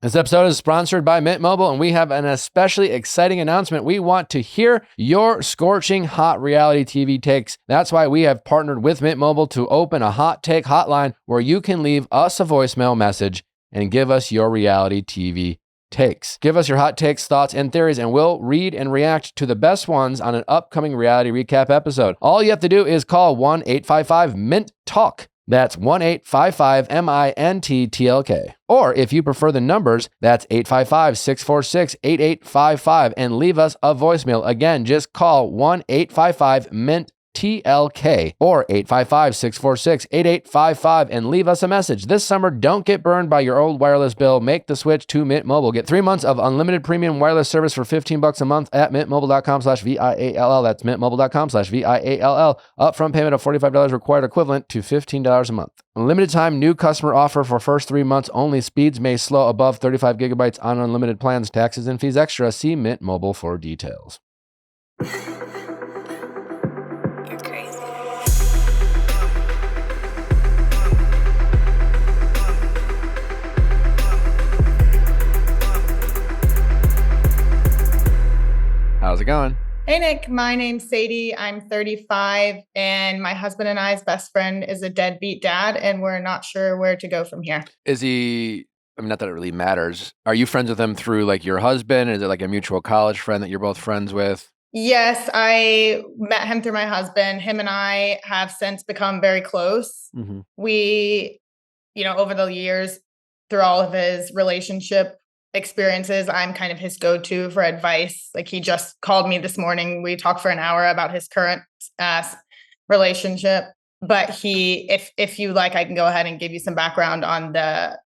This episode is sponsored by Mint Mobile, and we have an especially exciting announcement. We want to hear your scorching hot reality TV takes. That's why we have partnered with Mint Mobile to open a hot take hotline where you can leave us a voicemail message and give us your reality TV takes. Give us your hot takes, thoughts, and theories, and we'll read and react to the best ones on an upcoming reality recap episode. All you have to do is call 1-855-MINT-TALK. That's 1-855-MINT-TLK. Or if you prefer the numbers, that's 855-646-8855 and leave us a voicemail. Again, just call 1-855-MINT-TLK or 855-646-8855 and leave us a message. This summer, don't get burned by your old wireless bill. Make the switch to Mint Mobile. Get 3 months of unlimited premium wireless service for $15 a month at mintmobile.com/VIALL. That's mintmobile.com/VIALL. Upfront payment of $45 required, equivalent to $15 a month. Limited time new customer offer for first 3 months only. Speeds may slow above 35 gigabytes on unlimited plans. Taxes and fees extra. See Mint Mobile for details. How's it going? Hey, Nick. My name's Sadie. I'm 35, and my husband and I's best friend is a deadbeat dad, and we're not sure where to go from here. Is he, I mean, not that it really matters. Are you friends with him through like your husband? Is it like a mutual college friend that you're both friends with? Yes, I met him through my husband. Him and I have since become very close. Mm-hmm. We, over the years, through all of his relationship experiences, I'm kind of his go-to for advice. Like, he just called me this morning. We talked for an hour about his current relationship. But if you like, I can go ahead and give you some background on the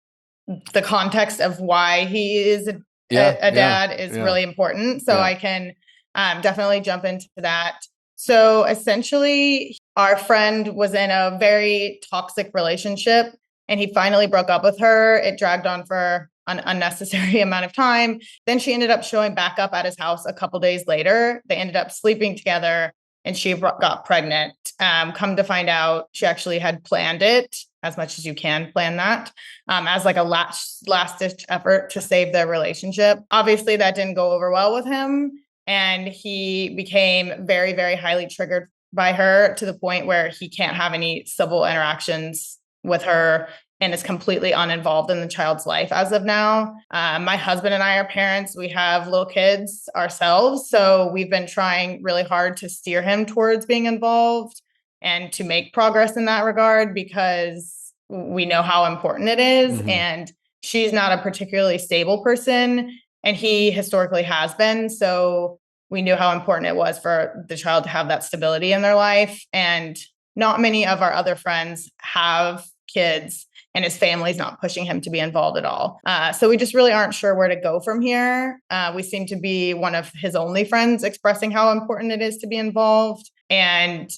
context of why he is a dad is really important. So I can definitely jump into that. So essentially, our friend was in a very toxic relationship, and he finally broke up with her. It dragged on for an unnecessary amount of time. Then she ended up showing back up at his house a couple days later. They ended up sleeping together, and she got pregnant. Come to find out, she actually had planned it, as much as you can plan that, as like a last-ditch effort to save their relationship. Obviously, that didn't go over well with him, and he became very, very highly triggered by her to the point where he can't have any civil interactions with her and is completely uninvolved in the child's life as of now. My husband and I are parents. We have little kids ourselves. So we've been trying really hard to steer him towards being involved and to make progress in that regard, because we know how important it is. Mm-hmm. And she's not a particularly stable person, and he historically has been. So we knew how important it was for the child to have that stability in their life. And not many of our other friends have kids, and his family's not pushing him to be involved at all. So we just really aren't sure where to go from here. We seem to be one of his only friends expressing how important it is to be involved. And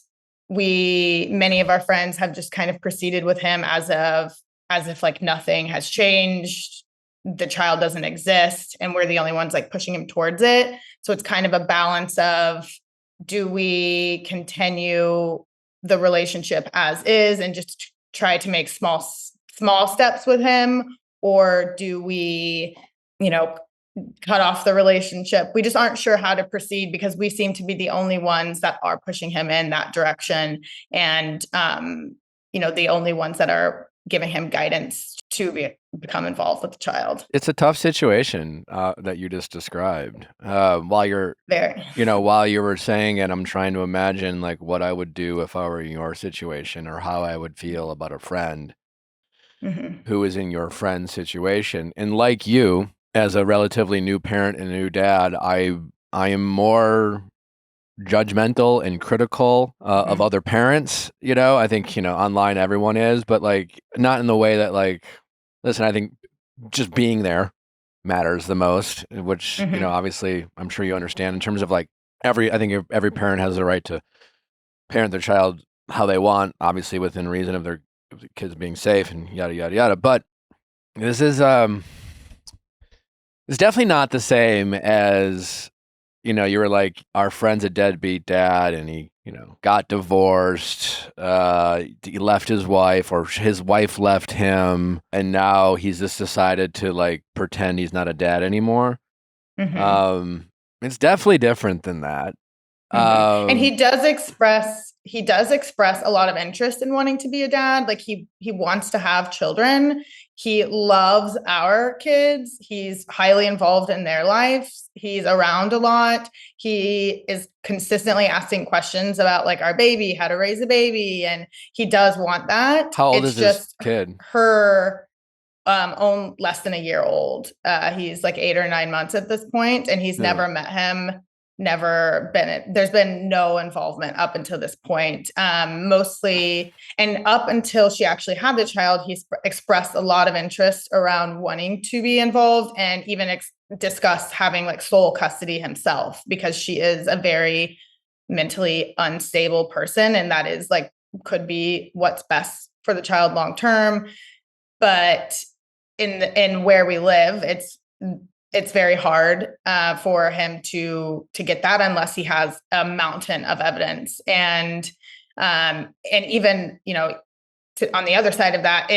many of our friends have just kind of proceeded with him as if like nothing has changed. The child doesn't exist, and we're the only ones like pushing him towards it. So it's kind of a balance of, do we continue the relationship as is and just try to make small steps with him, or do we, cut off the relationship? We just aren't sure how to proceed, because we seem to be the only ones that are pushing him in that direction, and the only ones that are giving him guidance to become involved with the child. It's a tough situation that you just described. While you were saying it, I'm trying to imagine like what I would do if I were in your situation, or how I would feel about a friend who is in your friend's situation. And like you, as a relatively new parent and a new dad, I am more judgmental and critical of other parents. I think, online everyone is, but like not in the way that like, listen, I think just being there matters the most, which, obviously I'm sure you understand in terms of like I think every parent has the right to parent their child how they want, obviously within reason of their kids being safe and yada, yada, yada. But this is, it's definitely not the same as you were like, our friend's a deadbeat dad, and he, got divorced. He left his wife, or his wife left him, and now he's just decided to like pretend he's not a dad anymore. Um, it's definitely different than that. And he does express a lot of interest in wanting to be a dad. Like he wants to have children. He loves our kids. He's highly involved in their lives. He's around a lot. He is consistently asking questions about like our baby, how to raise a baby, and he does want that. How old It's is this just kid? her own less than a year old. He's like 8 or 9 months at this point, and he's never met him, there's been no involvement up until this point. Mostly, and up until she actually had the child, he's expressed a lot of interest around wanting to be involved, and even discussed having like sole custody himself, because she is a very mentally unstable person, and that is like could be what's best for the child long term. But in where we live, it's very hard for him to get that unless he has a mountain of evidence. And even on the other side of that,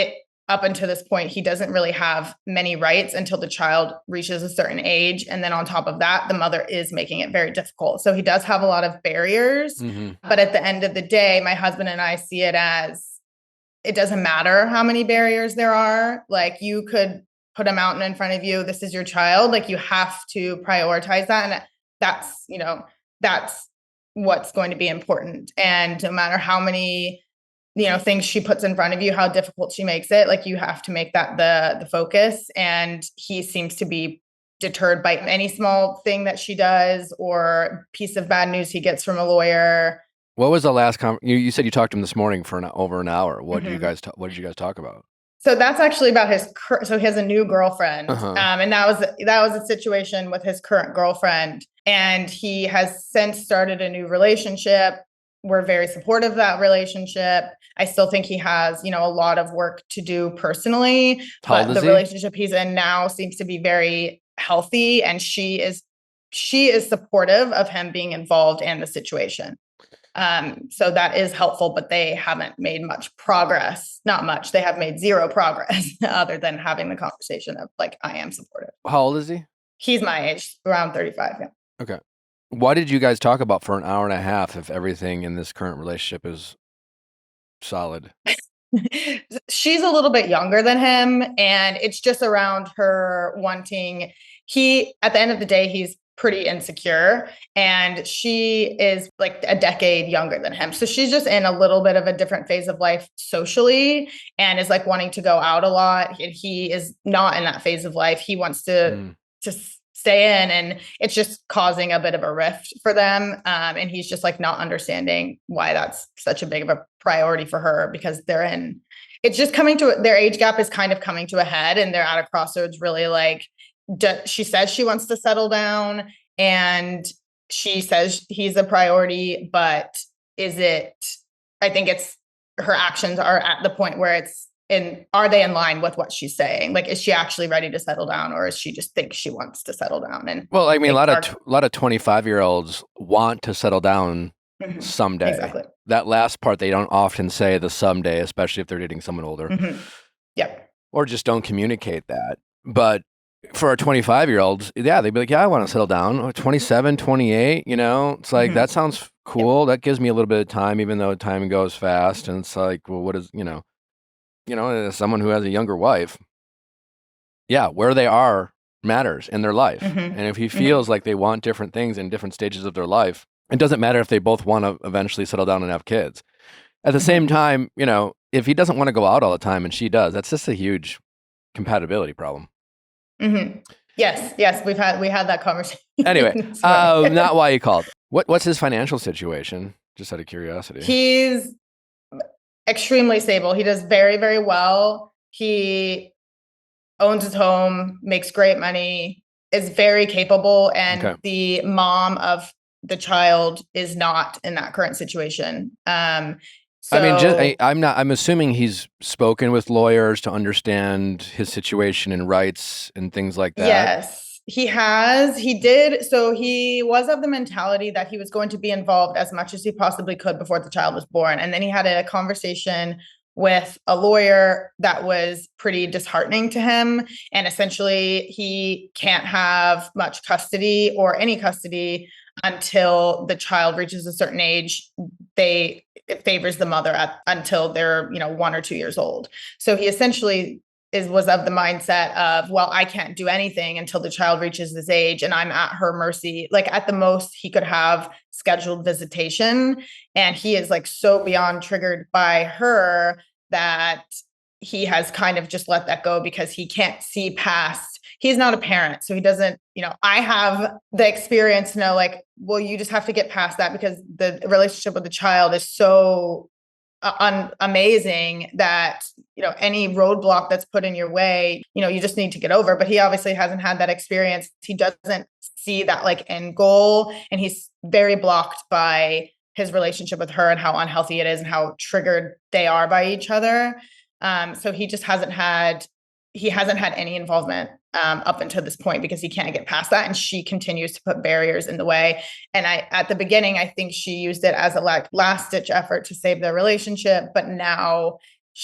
up until this point, he doesn't really have many rights until the child reaches a certain age. And then on top of that, the mother is making it very difficult. So he does have a lot of barriers. But at the end of the day, my husband and I see it as, it doesn't matter how many barriers there are. Like you could put a mountain in front of you. This is your child. Like you have to prioritize that. And that's what's going to be important. And no matter how many, things she puts in front of you, how difficult she makes it, like you have to make that the focus. And he seems to be deterred by any small thing that she does or piece of bad news he gets from a lawyer. What was the last you said you talked to him this morning for over an hour. What did you guys talk about? So that's actually about so he has a new girlfriend. And that was a situation with his current girlfriend. And he has since started a new relationship. We're very supportive of that relationship. I still think he has, a lot of work to do personally. But the relationship he's in now seems to be very healthy. And she is supportive of him being involved in the situation. So that is helpful, but they haven't made much progress. Not much. They have made zero progress other than having the conversation of like, I am supportive. How old is he? He's my age, around 35. Yeah. Okay. What did you guys talk about for an hour and a half if everything in this current relationship is solid? She's a little bit younger than him, and it's just around her wanting, at the end of the day, he's pretty insecure, and she is like a decade younger than him. So she's just in a little bit of a different phase of life socially, and is like wanting to go out a lot. And he is not in that phase of life. He wants to just stay in, and it's just causing a bit of a rift for them. And he's just like not understanding why that's such a big of a priority for her, because it's just their age gap is kind of coming to a head, and they're at a crossroads really. Like, she says she wants to settle down, and she says he's a priority, but I think her actions are at the point where are they in line with what she's saying? Like, is she actually ready to settle down, or is she just think she wants to settle down? And well, I mean, a lot of 25-year-olds want to settle down someday. Exactly. That last part, they don't often say the someday, especially if they're dating someone older. Yeah. Or just don't communicate that. But for a 25-year-olds, yeah, they'd be like, yeah, I want to settle down. 27, 28, it's like, that sounds cool. Yep. That gives me a little bit of time, even though time goes fast. And it's like, well, what is, as someone who has a younger wife, yeah, where they are matters in their life. And if he feels like they want different things in different stages of their life, it doesn't matter if they both want to eventually settle down and have kids. At the same time, if he doesn't want to go out all the time and she does, that's just a huge compatibility problem. Yes, we had that conversation. Anyway, not why you called. What's his financial situation? Just out of curiosity. He's extremely stable. He does very, very well. He owns his home, makes great money, is very capable, and the mom of the child is not in that current situation. So, I'm assuming he's spoken with lawyers to understand his situation and rights and things like that. Yes. He did. So he was of the mentality that he was going to be involved as much as he possibly could before the child was born. And then he had a conversation with a lawyer that was pretty disheartening to him. And essentially, he can't have much custody or any custody until the child reaches a certain age. It favors the mother until they're 1 or 2 years old. So he essentially was of the mindset of, well, I can't do anything until the child reaches this age and I'm at her mercy. Like at the most he could have scheduled visitation, and he is like so beyond triggered by her that he has kind of just let that go because he can't see past. He's not a parent, so he doesn't, I have the experience to know, like, well, you just have to get past that because the relationship with the child is so amazing that any roadblock that's put in your way, you just need to get over. But he obviously hasn't had that experience. He doesn't see that like end goal, and he's very blocked by his relationship with her and how unhealthy it is and how triggered they are by each other. So he just hasn't had any involvement up until this point because he can't get past that, and she continues to put barriers in the way. And at the beginning, I think she used it as a last ditch effort to save their relationship, but now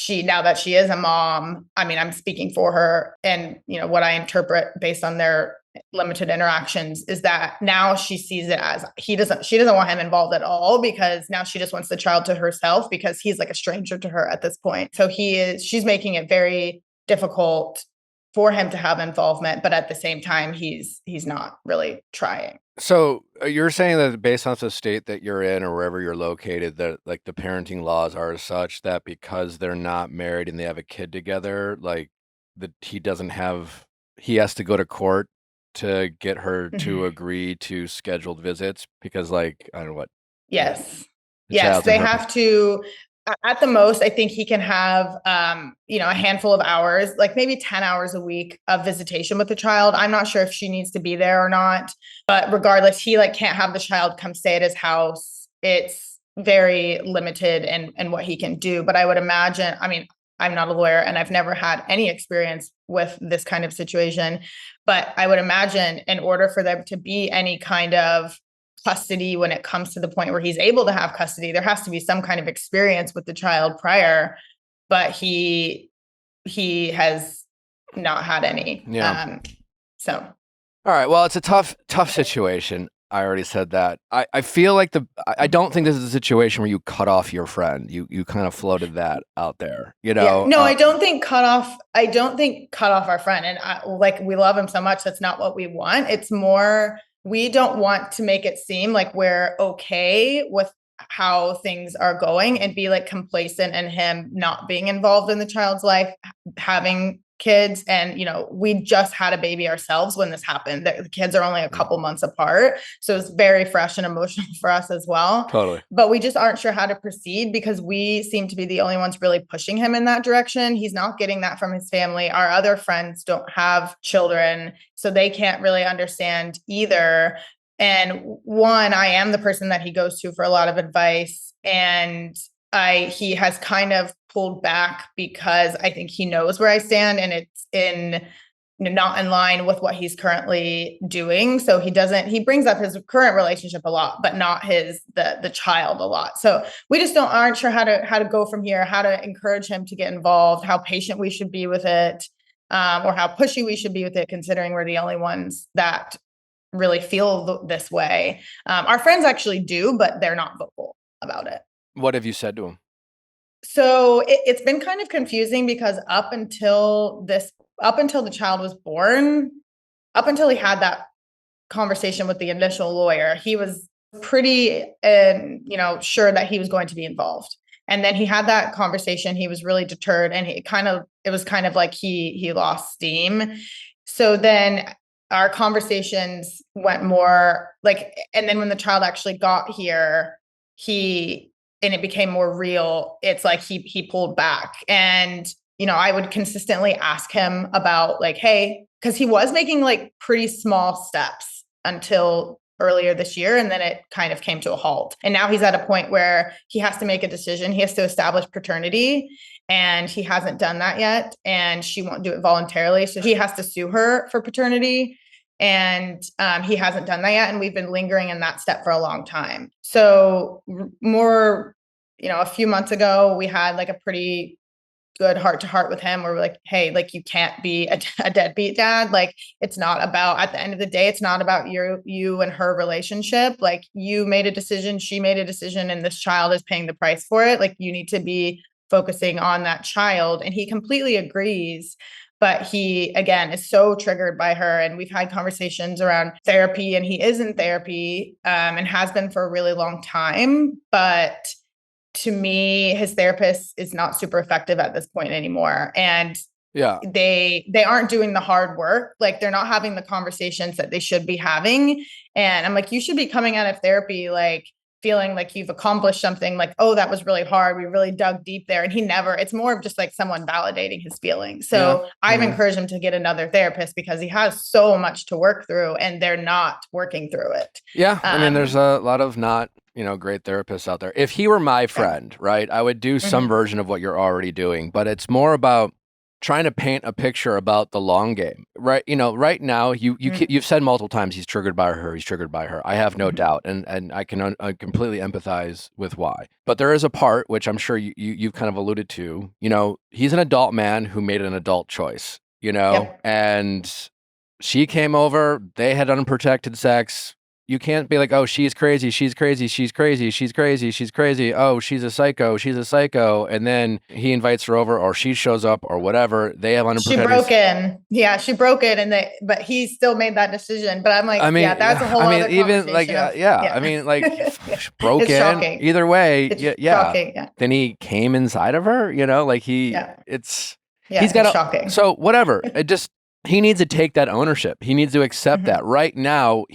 that she is a mom, I mean, I'm speaking for her, and what I interpret based on their limited interactions is that now she sees it as she doesn't want him involved at all, because now she just wants the child to herself because he's like a stranger to her at this point. So she's making it very difficult for him to have involvement, but at the same time, he's not really trying. So you're saying that based on the state that you're in or wherever you're located, that like the parenting laws are such that because they're not married and they have a kid together, like that he has to go to court to get her to agree to scheduled visits because, like, I don't know what. Yes. The Yes, they her have to. At the most, I think he can have, a handful of hours, like maybe 10 hours a week of visitation with the child. I'm not sure if she needs to be there or not, but regardless, he can't have the child come stay at his house. It's very limited in what he can do. But I would imagine, I mean, I'm not a lawyer and I've never had any experience with this kind of situation, but I would imagine in order for there to be any kind of custody, when it comes to the point where he's able to have custody, there has to be some kind of experience with the child prior, but he has not had any. Yeah. So. All right. Well, it's a tough situation. I already said that. I feel like I don't think this is a situation where you cut off your friend. You kind of floated that out there, Yeah. No, I don't think cut off our friend. And we love him so much. That's not what we want. It's more, we don't want to make it seem like we're okay with how things are going and be complacent in him not being involved in the child's life, having kids. And, we just had a baby ourselves when this happened. The kids are only a couple months apart. So it's very fresh and emotional for us as well. Totally. But we just aren't sure how to proceed because we seem to be the only ones really pushing him in that direction. He's not getting that from his family. Our other friends don't have children, so they can't really understand either. And I am the person that he goes to for a lot of advice. And he has kind of pulled back because I think he knows where I stand and it's not in line with what he's currently doing. So he brings up his current relationship a lot, but not the child a lot. So we just aren't sure how to go from here, how to encourage him to get involved, how patient we should be with it, or how pushy we should be with it, considering we're the only ones that really feel this way. Our friends actually do, but they're not vocal about it. What have you said to him? So it's been kind of confusing because up until the child was born, up until he had that conversation with the initial lawyer, he was pretty, sure that he was going to be involved. And then he had that conversation. He was really deterred, and it was kind of like he lost steam. So then our conversations went more and then when the child actually got here, and it became more real, it's like he pulled back. And, I would consistently ask him about hey, because he was making pretty small steps until earlier this year. And then it kind of came to a halt. And now he's at a point where he has to make a decision. He has to establish paternity, and he hasn't done that yet. And she won't do it voluntarily. So he has to sue her for paternity. And he hasn't done that yet. And we've been lingering in that step for a long time. So more, a few months ago, we had like a pretty good heart to heart with him where we're like, hey, like you can't be a deadbeat dad. Like it's not about, at the end of the day, it's not about you and her relationship. Like you made a decision, she made a decision, and this child is paying the price for it. Like you need to be focusing on that child. And he completely agrees. But he, again, is so triggered by her. And we've had conversations around therapy, and he is in therapy and has been for a really long time. But to me, his therapist is not super effective at this point anymore. And they aren't doing the hard work. Like they're not having the conversations that they should be having. And I'm like, you should be coming out of therapy, like feeling like you've accomplished something, like, oh, that was really hard. We really dug deep there. And it's more of just like someone validating his feelings. So I've encouraged him to get another therapist because he has so much to work through and they're not working through it. Yeah. I mean, there's a lot of not, great therapists out there. If he were my friend, right, I would do some version of what you're already doing, but it's more about trying to paint a picture about the long game, right? Right now, you've said multiple times he's triggered by her. He's triggered by her. I have no doubt, and I can completely empathize with why. But there is a part which I'm sure you've kind of alluded to. He's an adult man who made an adult choice. And she came over. They had unprotected sex. You can't be like, oh, she's crazy, she's crazy, she's crazy, she's crazy, she's crazy. Oh, she's a psycho, she's a psycho. And then he invites her over, or she shows up, or whatever. They have unprotected. She broke in. Yeah, she broke in, but he still made that decision. But I'm like, that's a whole other even like, I mean, like, broke in. Shocking. Either way, shocking, Then he came inside of her. Like he's got shocking. So whatever. He needs to take that ownership. He needs to accept that. Right now,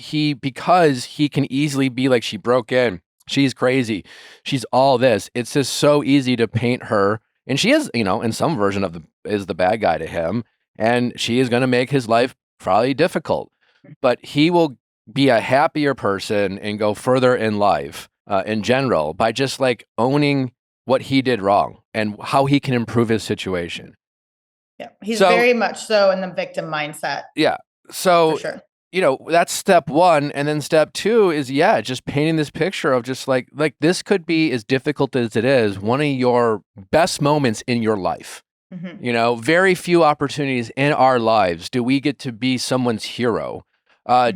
because he can easily be like, she broke in, she's crazy, she's all this. It's just so easy to paint her, and she is, in some version of is the bad guy to him, and she is going to make his life probably difficult. But he will be a happier person and go further in life in general by just like owning what he did wrong and how he can improve his situation. Yeah, he's very much so in the victim mindset. Yeah. So, for sure. That's step one. And then step two is, just painting this picture of just like this could be, as difficult as it is, one of your best moments in your life. Very few opportunities in our lives do we get to be someone's hero.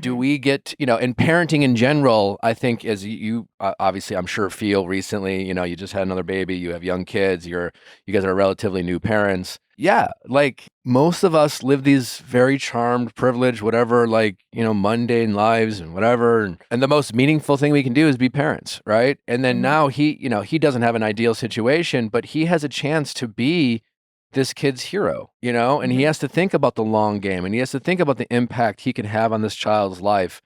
Do we get, in parenting in general, I think, as you obviously, I'm sure, feel recently, you just had another baby, you have young kids, you guys are relatively new parents. Yeah, like most of us live these very charmed, privileged, whatever, like, mundane lives and whatever. And the most meaningful thing we can do is be parents, right? And then now he doesn't have an ideal situation, but he has a chance to be this kid's hero, and he has to think about the long game, and he has to think about the impact he can have on this child's life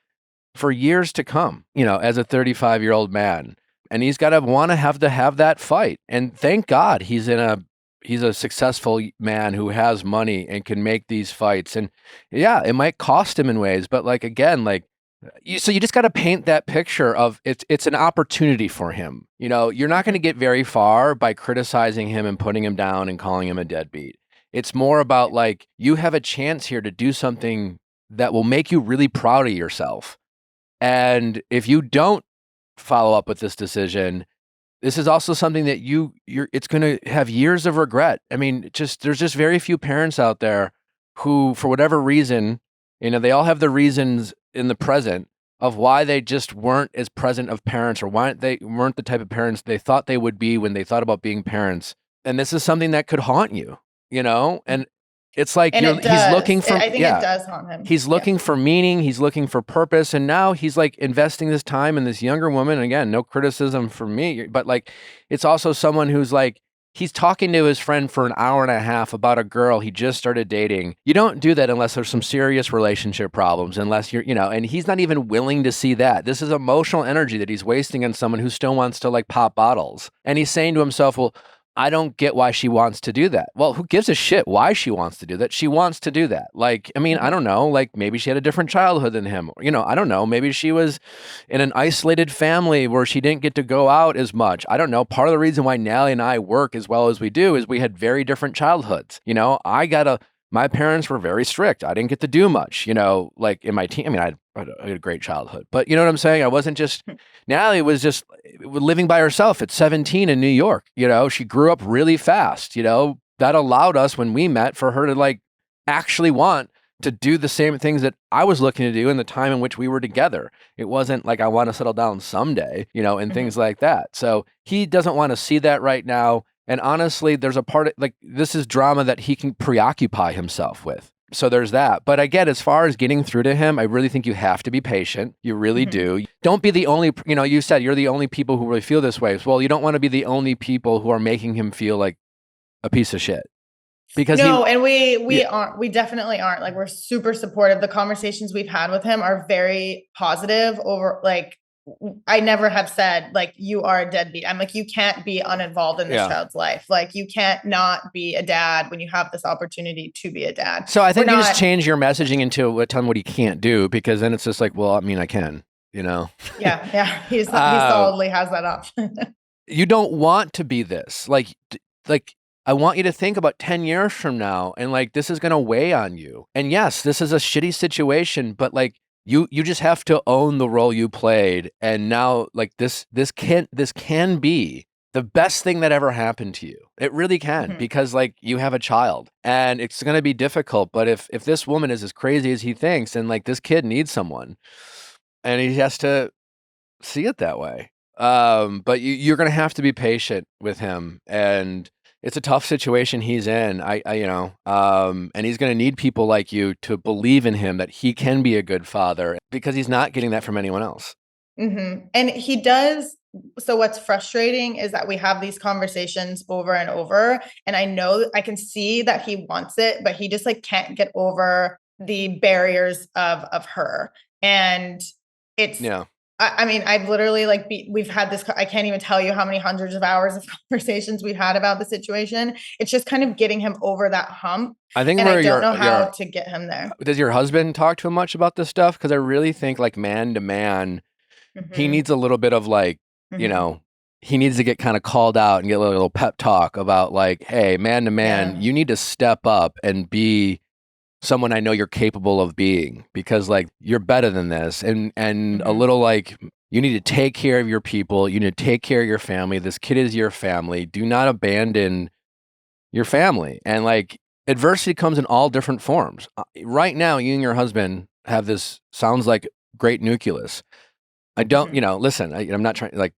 for years to come, as a 35-year-old man. And he's got to want to have that fight. And thank God he's a successful man who has money and can make these fights. And it might cost him in ways, but like, again, like, so you just got to paint that picture of it's an opportunity for him. You're not going to get very far by criticizing him and putting him down and calling him a deadbeat. It's more about like, you have a chance here to do something that will make you really proud of yourself. And if you don't follow up with this decision, this is also something that it's going to have years of regret. I mean, there's just very few parents out there who, for whatever reason, they all have the reasons in the present of why they just weren't as present of parents, or why they weren't the type of parents they thought they would be when they thought about being parents. And this is something that could haunt you, and it's like he's looking for, I think it does haunt him. He's looking for meaning. He's looking for purpose. And now he's like investing this time in this younger woman. And again, no criticism from me, but like, it's also someone who's like, he's talking to his friend for an hour and a half about a girl he just started dating. You don't do that unless there's some serious relationship problems, unless you're, and he's not even willing to see that. This is emotional energy that he's wasting on someone who still wants to like pop bottles. And he's saying to himself, well, I don't get why she wants to do that. Well, who gives a shit why she wants to do that? She wants to do that. Like, I mean, I don't know, like maybe she had a different childhood than him. I don't know. Maybe she was in an isolated family where she didn't get to go out as much. I don't know. Part of the reason why Nally and I work as well as we do is we had very different childhoods. my parents were very strict. I didn't get to do much, like in my teen. I mean, I had a great childhood, but you know what I'm saying? I wasn't just, Natalie was just living by herself at 17 in New York. She grew up really fast, that allowed us when we met for her to like actually want to do the same things that I was looking to do in the time in which we were together. It wasn't like I want to settle down someday, and things like that. So he doesn't want to see that right now. And honestly, there's a part of like this is drama that he can preoccupy himself with. So there's that. But again, as far as getting through to him, I really think you have to be patient. You really do. Don't be the only, you said you're the only people who really feel this way. Well, you don't want to be the only people who are making him feel like a piece of shit. Because and we definitely aren't. Like, we're super supportive. The conversations we've had with him are very positive. Over like, I never have said like you are a deadbeat. I'm like, you can't be uninvolved in this child's life. Like, you can't not be a dad when you have this opportunity to be a dad. So I think you just change your messaging into tell him what he can't do, because then it's just like, well, I mean, I can, Yeah. He solidly has that option. You don't want to be this. Like I want you to think about 10 years from now, and like, this is going to weigh on you. And yes, this is a shitty situation, but like, you just have to own the role you played. And now like this can be the best thing that ever happened to you. It really can, because like you have a child and it's going to be difficult. But if this woman is as crazy as he thinks, and like this kid needs someone, and he has to see it that way. But you're going to have to be patient with him, and it's a tough situation he's in. And he's going to need people like you to believe in him that he can be a good father, because he's not getting that from anyone else. And he does. So what's frustrating is that we have these conversations over and over, and I know I can see that he wants it, but he just like can't get over the barriers of her. And it's, I mean, I've literally like, we've had this, I can't even tell you how many hundreds of hours of conversations we've had about the situation. It's just kind of getting him over that hump. I think, and I don't know how to get him there. Does your husband talk to him much about this stuff? Because I really think like man to man, he needs a little bit of like, he needs to get kind of called out and get a little pep talk about like, hey, man to man, you need to step up and be someone I know you're capable of being, because like you're better than this. And a little like, you need to take care of your people. You need to take care of your family. This kid is your family. Do not abandon your family. And like, adversity comes in all different forms. Right now, you and your husband have this, sounds like great nucleus. I don't, listen, I'm not trying, like,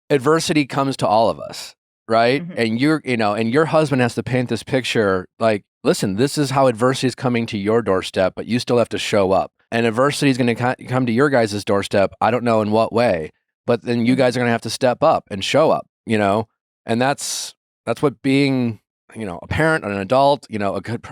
adversity comes to all of us, right? And and your husband has to paint this picture like, listen, this is how adversity is coming to your doorstep, but you still have to show up. And adversity is going to come to your guys' doorstep. I don't know in what way, but then you guys are going to have to step up and show up, and that's what being, a parent, an adult, a good,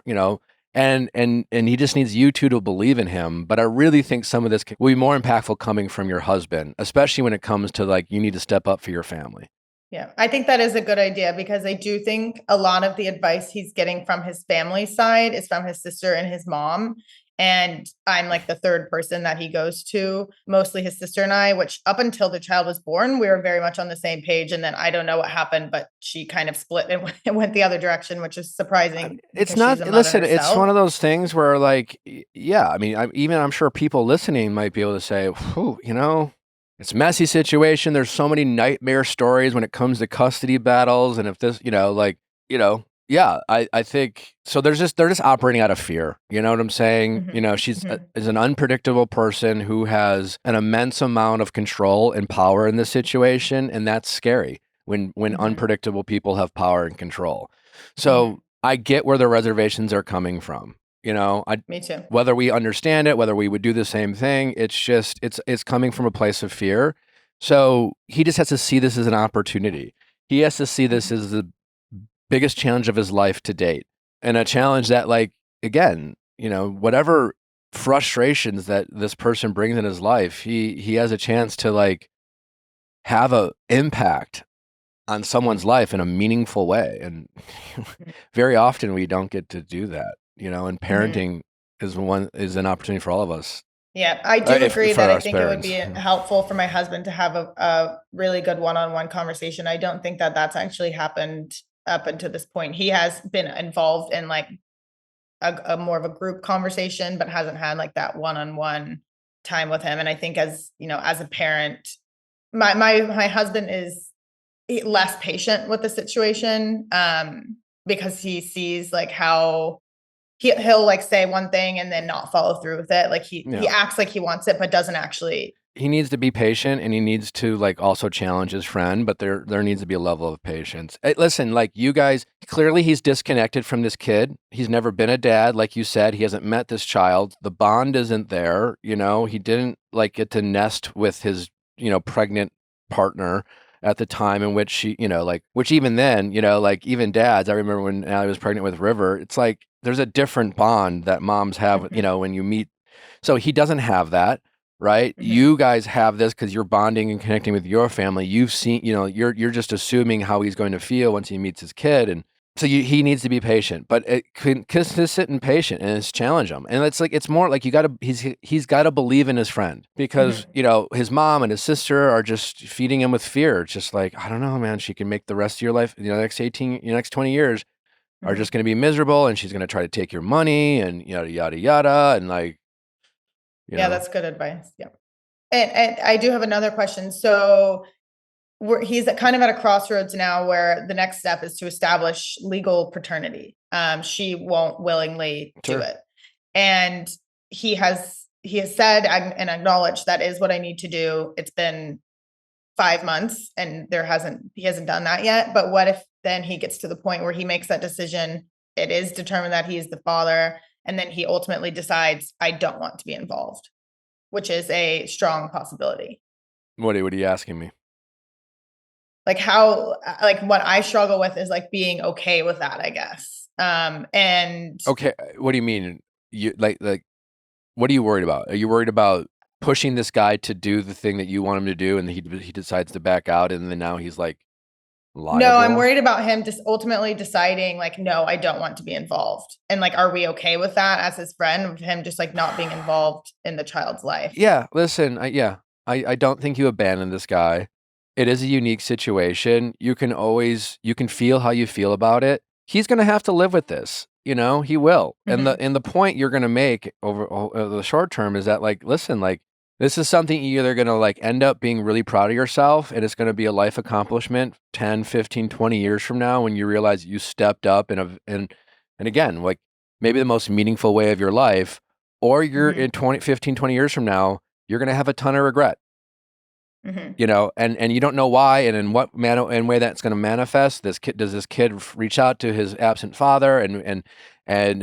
and he just needs you two to believe in him. But I really think some of this will be more impactful coming from your husband, especially when it comes to like, you need to step up for your family. Yeah, I think that is a good idea, because I do think a lot of the advice he's getting from his family side is from his sister and his mom. And I'm like the third person that he goes to, mostly his sister and I, which up until the child was born, we were very much on the same page. And then I don't know what happened, but she kind of split and went the other direction, which is surprising. It's not, listen, it's one of those things where like, yeah, I mean, I'm sure people listening might be able to say, it's a messy situation. There's so many nightmare stories when it comes to custody battles. And if this, yeah, I think so. They're just operating out of fear. You know what I'm saying? She's is an unpredictable person who has an immense amount of control and power in this situation. And that's scary when unpredictable people have power and control. So I get where the reservations are coming from. Me too. Whether we understand it, whether we would do the same thing, it's just, it's coming from a place of fear. So he just has to see this as an opportunity. He has to see this as the biggest challenge of his life to date, and a challenge that like, again, whatever frustrations that this person brings in his life, he has a chance to like have a impact on someone's life in a meaningful way. And very often we don't get to do that. And parenting is an opportunity for all of us. Yeah, I do agree that I think parents. It would be helpful for my husband to have a really good one-on-one conversation. I don't think that that's actually happened up until this point. He has been involved in like a more of a group conversation, but hasn't had like that one-on-one time with him. And I think as, you know, as a parent, my husband is less patient with the situation, because he sees like how he'll like say one thing and then not follow through with it. Like he acts like he wants it, but doesn't actually. He needs to be patient, and he needs to like also challenge his friend, but there needs to be a level of patience. Hey, listen, like you guys, clearly he's disconnected from this kid. He's never been a dad, like you said. He hasn't met this child. The bond isn't there. You know, he didn't like get to nest with his, you know, pregnant partner at the time in which she, you know, like, which even then, you know, like even dads, I remember when Allie was pregnant with River, it's like there's a different bond that moms have, you know, when you meet. So he doesn't have that, right? You guys have this because you're bonding and connecting with your family. You've seen, you know, you're just assuming how he's going to feel once he meets his kid. And so he needs to be patient, but consistent and patient, and it's challenge him. And it's like, it's more like he's got to believe in his friend, because, you know, his mom and his sister are just feeding him with fear. It's just like, I don't know, man, she can make the rest of your life, you know, next 20 years are just going to be miserable, and she's going to try to take your money and yada, yada, yada. And like, yeah, that's good advice. Yeah. And I do have another question. So he's kind of at a crossroads now where the next step is to establish legal paternity. She won't willingly do it. And he has said and acknowledged that is what I need to do. It's been 5 months and he hasn't done that yet. But what if then he gets to the point where he makes that decision? It is determined that he's the father. And then he ultimately decides, I don't want to be involved, which is a strong possibility. What are you asking me? Like how, like what I struggle with is like being okay with that, I guess. And okay, what do you mean? You like what are you worried about? Are you worried about pushing this guy to do the thing that you want him to do, and he decides to back out, and then now he's like liable? No, I'm worried about him just ultimately deciding like, no, I don't want to be involved. And like, are we okay with that as his friend, of him just like not being involved in the child's life? Yeah, listen, I don't think you abandon this guy. It is a unique situation. You can feel how you feel about it. He's going to have to live with this. You know, he will. And the point you're going to make over the short term is that like, listen, like this is something you're either going to like end up being really proud of yourself, and it's going to be a life accomplishment 10, 15, 20 years from now when you realize you stepped up and again, like maybe the most meaningful way of your life, or you're in 15, 20 years from now, you're going to have a ton of regret. You know, and you don't know why and in what manner and way that's going to manifest. Does this kid reach out to his absent father and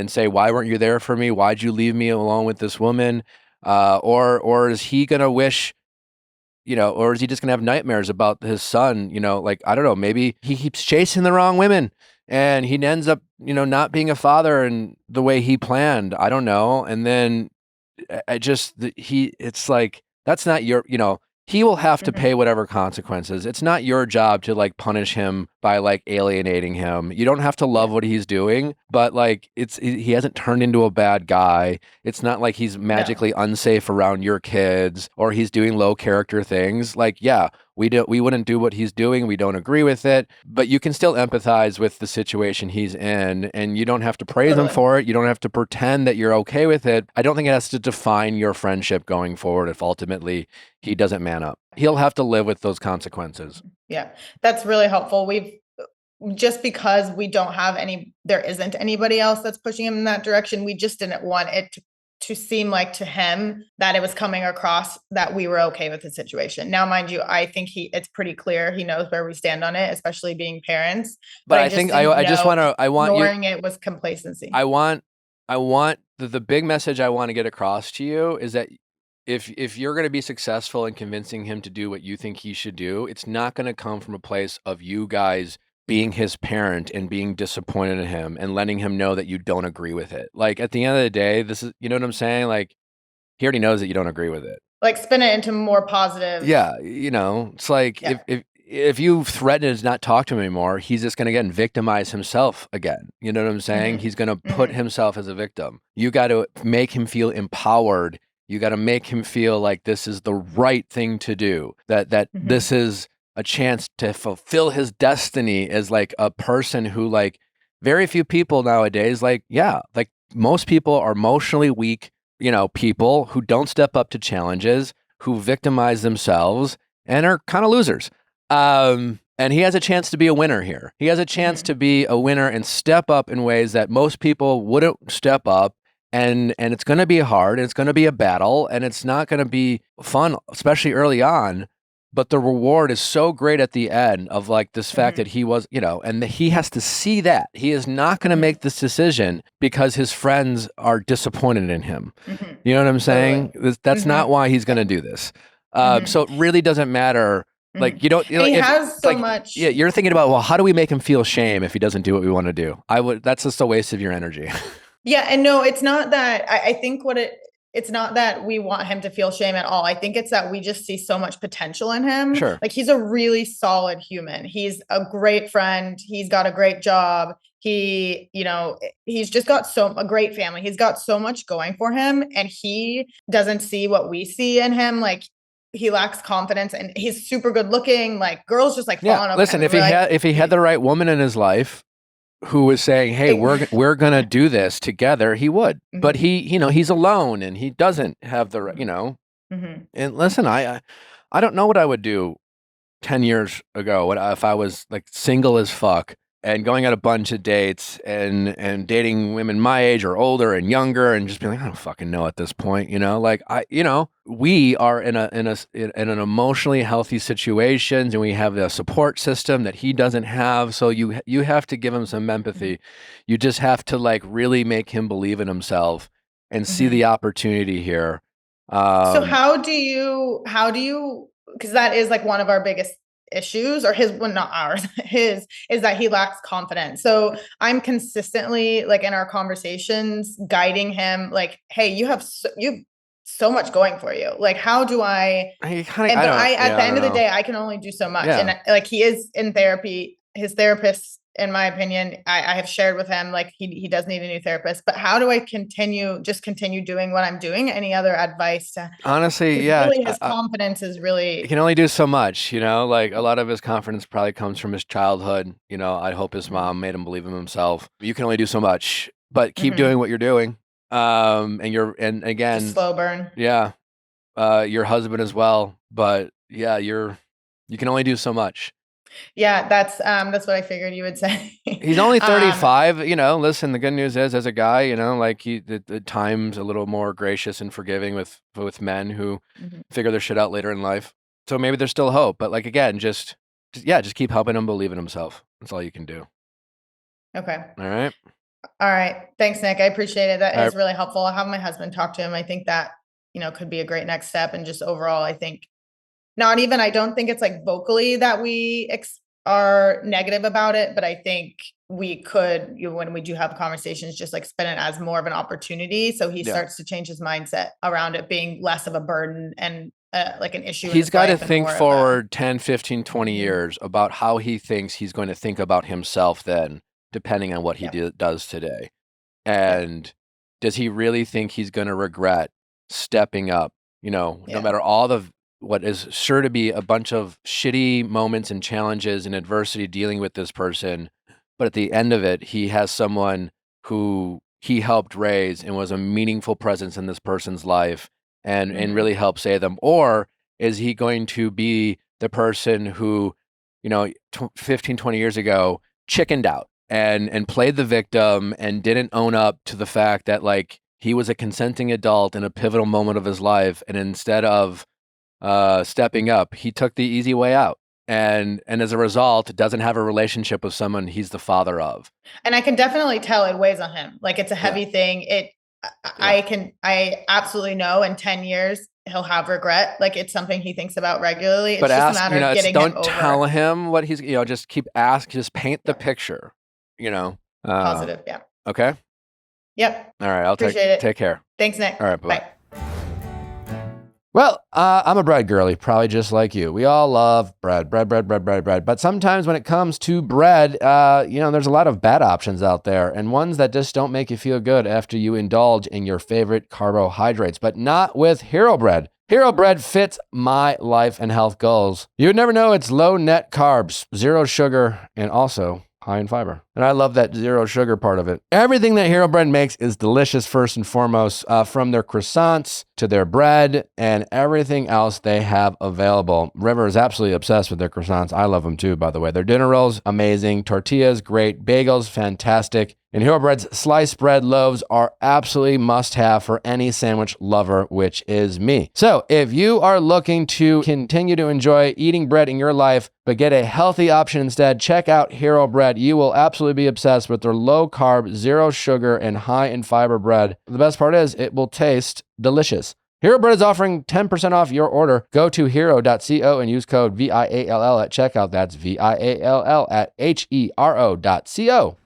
say, why weren't you there for me? Why'd you leave me alone with this woman? Or is he going to wish, you know, or is he just going to have nightmares about his son? You know, like, I don't know, maybe he keeps chasing the wrong women and he ends up, you know, not being a father in the way he planned. I don't know. And then it's like, that's not your, you know, he will have to pay whatever consequences. It's not your job to like punish him by like alienating him. You don't have to love what he's doing, but like he hasn't turned into a bad guy. It's not like he's magically unsafe around your kids or he's doing low character things. Like, yeah, we wouldn't do what he's doing. We don't agree with it, but you can still empathize with the situation he's in, and you don't have to praise him for it. You don't have to pretend that you're okay with it. I don't think it has to define your friendship going forward if ultimately he doesn't man up. He'll have to live with those consequences. Yeah, that's really helpful. Just because we don't have there isn't anybody else that's pushing him in that direction. We just didn't want it to seem like to him that it was coming across that we were okay with the situation. Now, mind you, I think it's pretty clear. He knows where we stand on it, especially being parents. But I think ignoring it was complacency. I want the big message I want to get across to you is that if you're going to be successful in convincing him to do what you think he should do, it's not going to come from a place of you guys being his parent and being disappointed in him and letting him know that you don't agree with it. Like at the end of the day, this is, you know what I'm saying? Like he already knows that you don't agree with it. Like spin it into more positive. Yeah. You know, it's like if you threaten to not talk to him anymore, he's just going to again victimize himself again. You know what I'm saying? He's going to put himself as a victim. You got to make him feel empowered. You got to make him feel like this is the right thing to do, that this is a chance to fulfill his destiny as like a person who like very few people nowadays, like, yeah, like most people are emotionally weak, people who don't step up to challenges, who victimize themselves and are kind of losers. And he has a chance to be a winner here. He has a chance to be a winner and step up in ways that most people wouldn't step up. And it's going to be hard. And it's going to be a battle, and it's not going to be fun, especially early on. But the reward is so great at the end of like this fact that he was, and he has to see that. He is not going to make this decision because his friends are disappointed in him. You know what I'm saying? That's not why he's going to do this. So it really doesn't matter. Like, you don't, he has so much. Yeah, you're thinking about, well, how do we make him feel shame if he doesn't do what we want to do? That's just a waste of your energy. Yeah. And no, it's not that. I think it's not that we want him to feel shame at all. I think it's that we just see so much potential in him. Sure. Like, he's a really solid human. He's a great friend. He's got a great job. He's just got a great family. He's got so much going for him, and he doesn't see what we see in him. Like, he lacks confidence, and he's super good looking. Like, girls just like falling over. Listen, if he had the right woman in his life who was saying, "Hey, we're gonna do this together," he would. But he's alone, and he doesn't have the And listen, I don't know what I would do 10 years ago if I was like single as fuck and going on a bunch of dates and dating women my age or older and younger, and just being like, I don't fucking know at this point, like we are in an emotionally healthy situation, and we have the support system that he doesn't have. So you have to give him some empathy. You just have to like really make him believe in himself and see the opportunity here. So how do you, because that is like one of our biggest issues, or not ours, is that he lacks confidence. So I'm consistently like in our conversations guiding him, like, hey, you have so much going for you. Like, how do at the end of the day, I can only do so much. Yeah. And like, he is in therapy. His therapist, in my opinion, I have shared with him, like, he does need a new therapist. But how do I continue doing what I'm doing? Any other advice? Honestly, really his confidence is really... He can only do so much, like a lot of his confidence probably comes from his childhood. I hope his mom made him believe in himself. You can only do so much, but keep doing what you're doing. And again, just slow burn. Yeah. Your husband as well. But yeah, you can only do so much. Yeah, that's what I figured you would say. He's only 35, listen, the good news is, as a guy, like the time's a little more gracious and forgiving with men who figure their shit out later in life. So maybe there's still hope, but like, again, just keep helping him believe in himself. That's all you can do. Okay. All right. All right. Thanks, Nick. I appreciate it. That is really helpful. I'll have my husband talk to him. I think that, could be a great next step. And just overall, I think I don't think it's like vocally that we are negative about it, but I think we could, when we do have conversations, just like spin it as more of an opportunity. So he starts to change his mindset around it being less of a burden and like an issue. He's got to think forward 10, 15, 20 years about how he thinks he's going to think about himself then, depending on what he does today. And does he really think he's going to regret stepping up, no matter all the what is sure to be a bunch of shitty moments and challenges and adversity dealing with this person. But at the end of it, he has someone who he helped raise and was a meaningful presence in this person's life and really helped save them. Or is he going to be the person who, 15, 20 years ago chickened out and played the victim and didn't own up to the fact that like he was a consenting adult in a pivotal moment of his life. And instead of stepping up, he took the easy way out, and as a result doesn't have a relationship with someone he's the father of. And I can definitely tell it weighs on him. Like, it's a heavy thing. I absolutely know in 10 years he'll have regret. Like, it's something he thinks about regularly. It's just a matter of getting him over. Don't tell him what he's, just keep just paint the picture, positive. Yeah. Okay. Yep. All right. I'll take care. Thanks, Nick. All right. Bye. Well, I'm a bread girly, probably just like you. We all love bread. But sometimes when it comes to bread, there's a lot of bad options out there and ones that just don't make you feel good after you indulge in your favorite carbohydrates, but not with Hero Bread. Hero Bread fits my life and health goals. You would never know it's low net carbs, zero sugar, and also high in fiber. And I love that zero sugar part of it. Everything that Hero Bread makes is delicious first and foremost, from their croissants to their bread and everything else they have available. River is absolutely obsessed with their croissants. I love them too, by the way. Their dinner rolls, amazing. Tortillas, great. Bagels, fantastic. And Hero Bread's sliced bread loaves are absolutely must-have for any sandwich lover, which is me. So if you are looking to continue to enjoy eating bread in your life, but get a healthy option instead, check out Hero Bread. You will absolutely be obsessed with their low-carb, zero sugar, and high in fiber bread. The best part is it will taste delicious. Hero Bread is offering 10% off your order. Go to hero.co and use code VIALL at checkout. That's VIALL at HERO.co.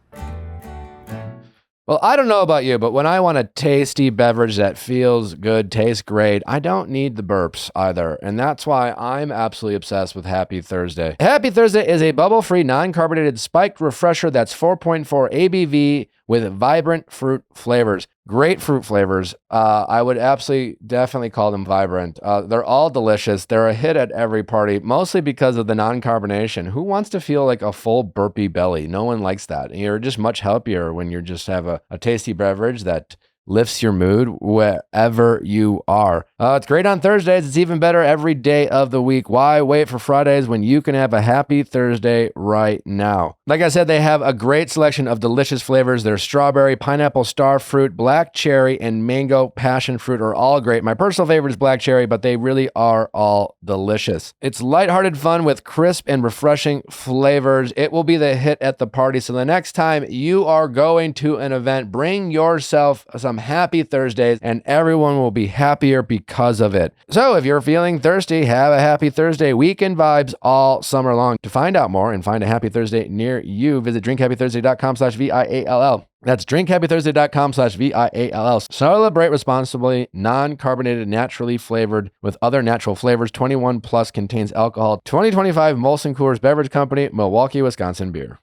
Well, I don't know about you, but when I want a tasty beverage that feels good, tastes great, I don't need the burps either. And that's why I'm absolutely obsessed with Happy Thursday. Happy Thursday is a bubble-free, non-carbonated spiked refresher that's 4.4 ABV with vibrant fruit flavors. Great fruit flavors. I would absolutely, definitely call them vibrant. They're all delicious. They're a hit at every party, mostly because of the non-carbonation. Who wants to feel like a full burpy belly? No one likes that. You're just much healthier when you just have a tasty beverage that lifts your mood wherever you are. It's great on Thursdays. It's even better every day of the week. Why wait for Fridays when you can have a Happy Thursday right now? Like I said, they have a great selection of delicious flavors. Their strawberry, pineapple, star fruit, black cherry, and mango passion fruit are all great. My personal favorite is black cherry, but they really are all delicious. It's lighthearted fun with crisp and refreshing flavors. It will be the hit at the party. So the next time you are going to an event, bring yourself some Happy Thursdays, and everyone will be happier because of it. So if you're feeling thirsty, have a Happy Thursday. Weekend vibes all summer long. To find out more and find a Happy Thursday near you, visit drinkhappythursday.com/VIALL. That's drinkhappythursday.com/VIALL. Celebrate responsibly, non-carbonated, naturally flavored with other natural flavors. 21 plus contains alcohol. 2025 Molson Coors Beverage Company, Milwaukee, Wisconsin beer.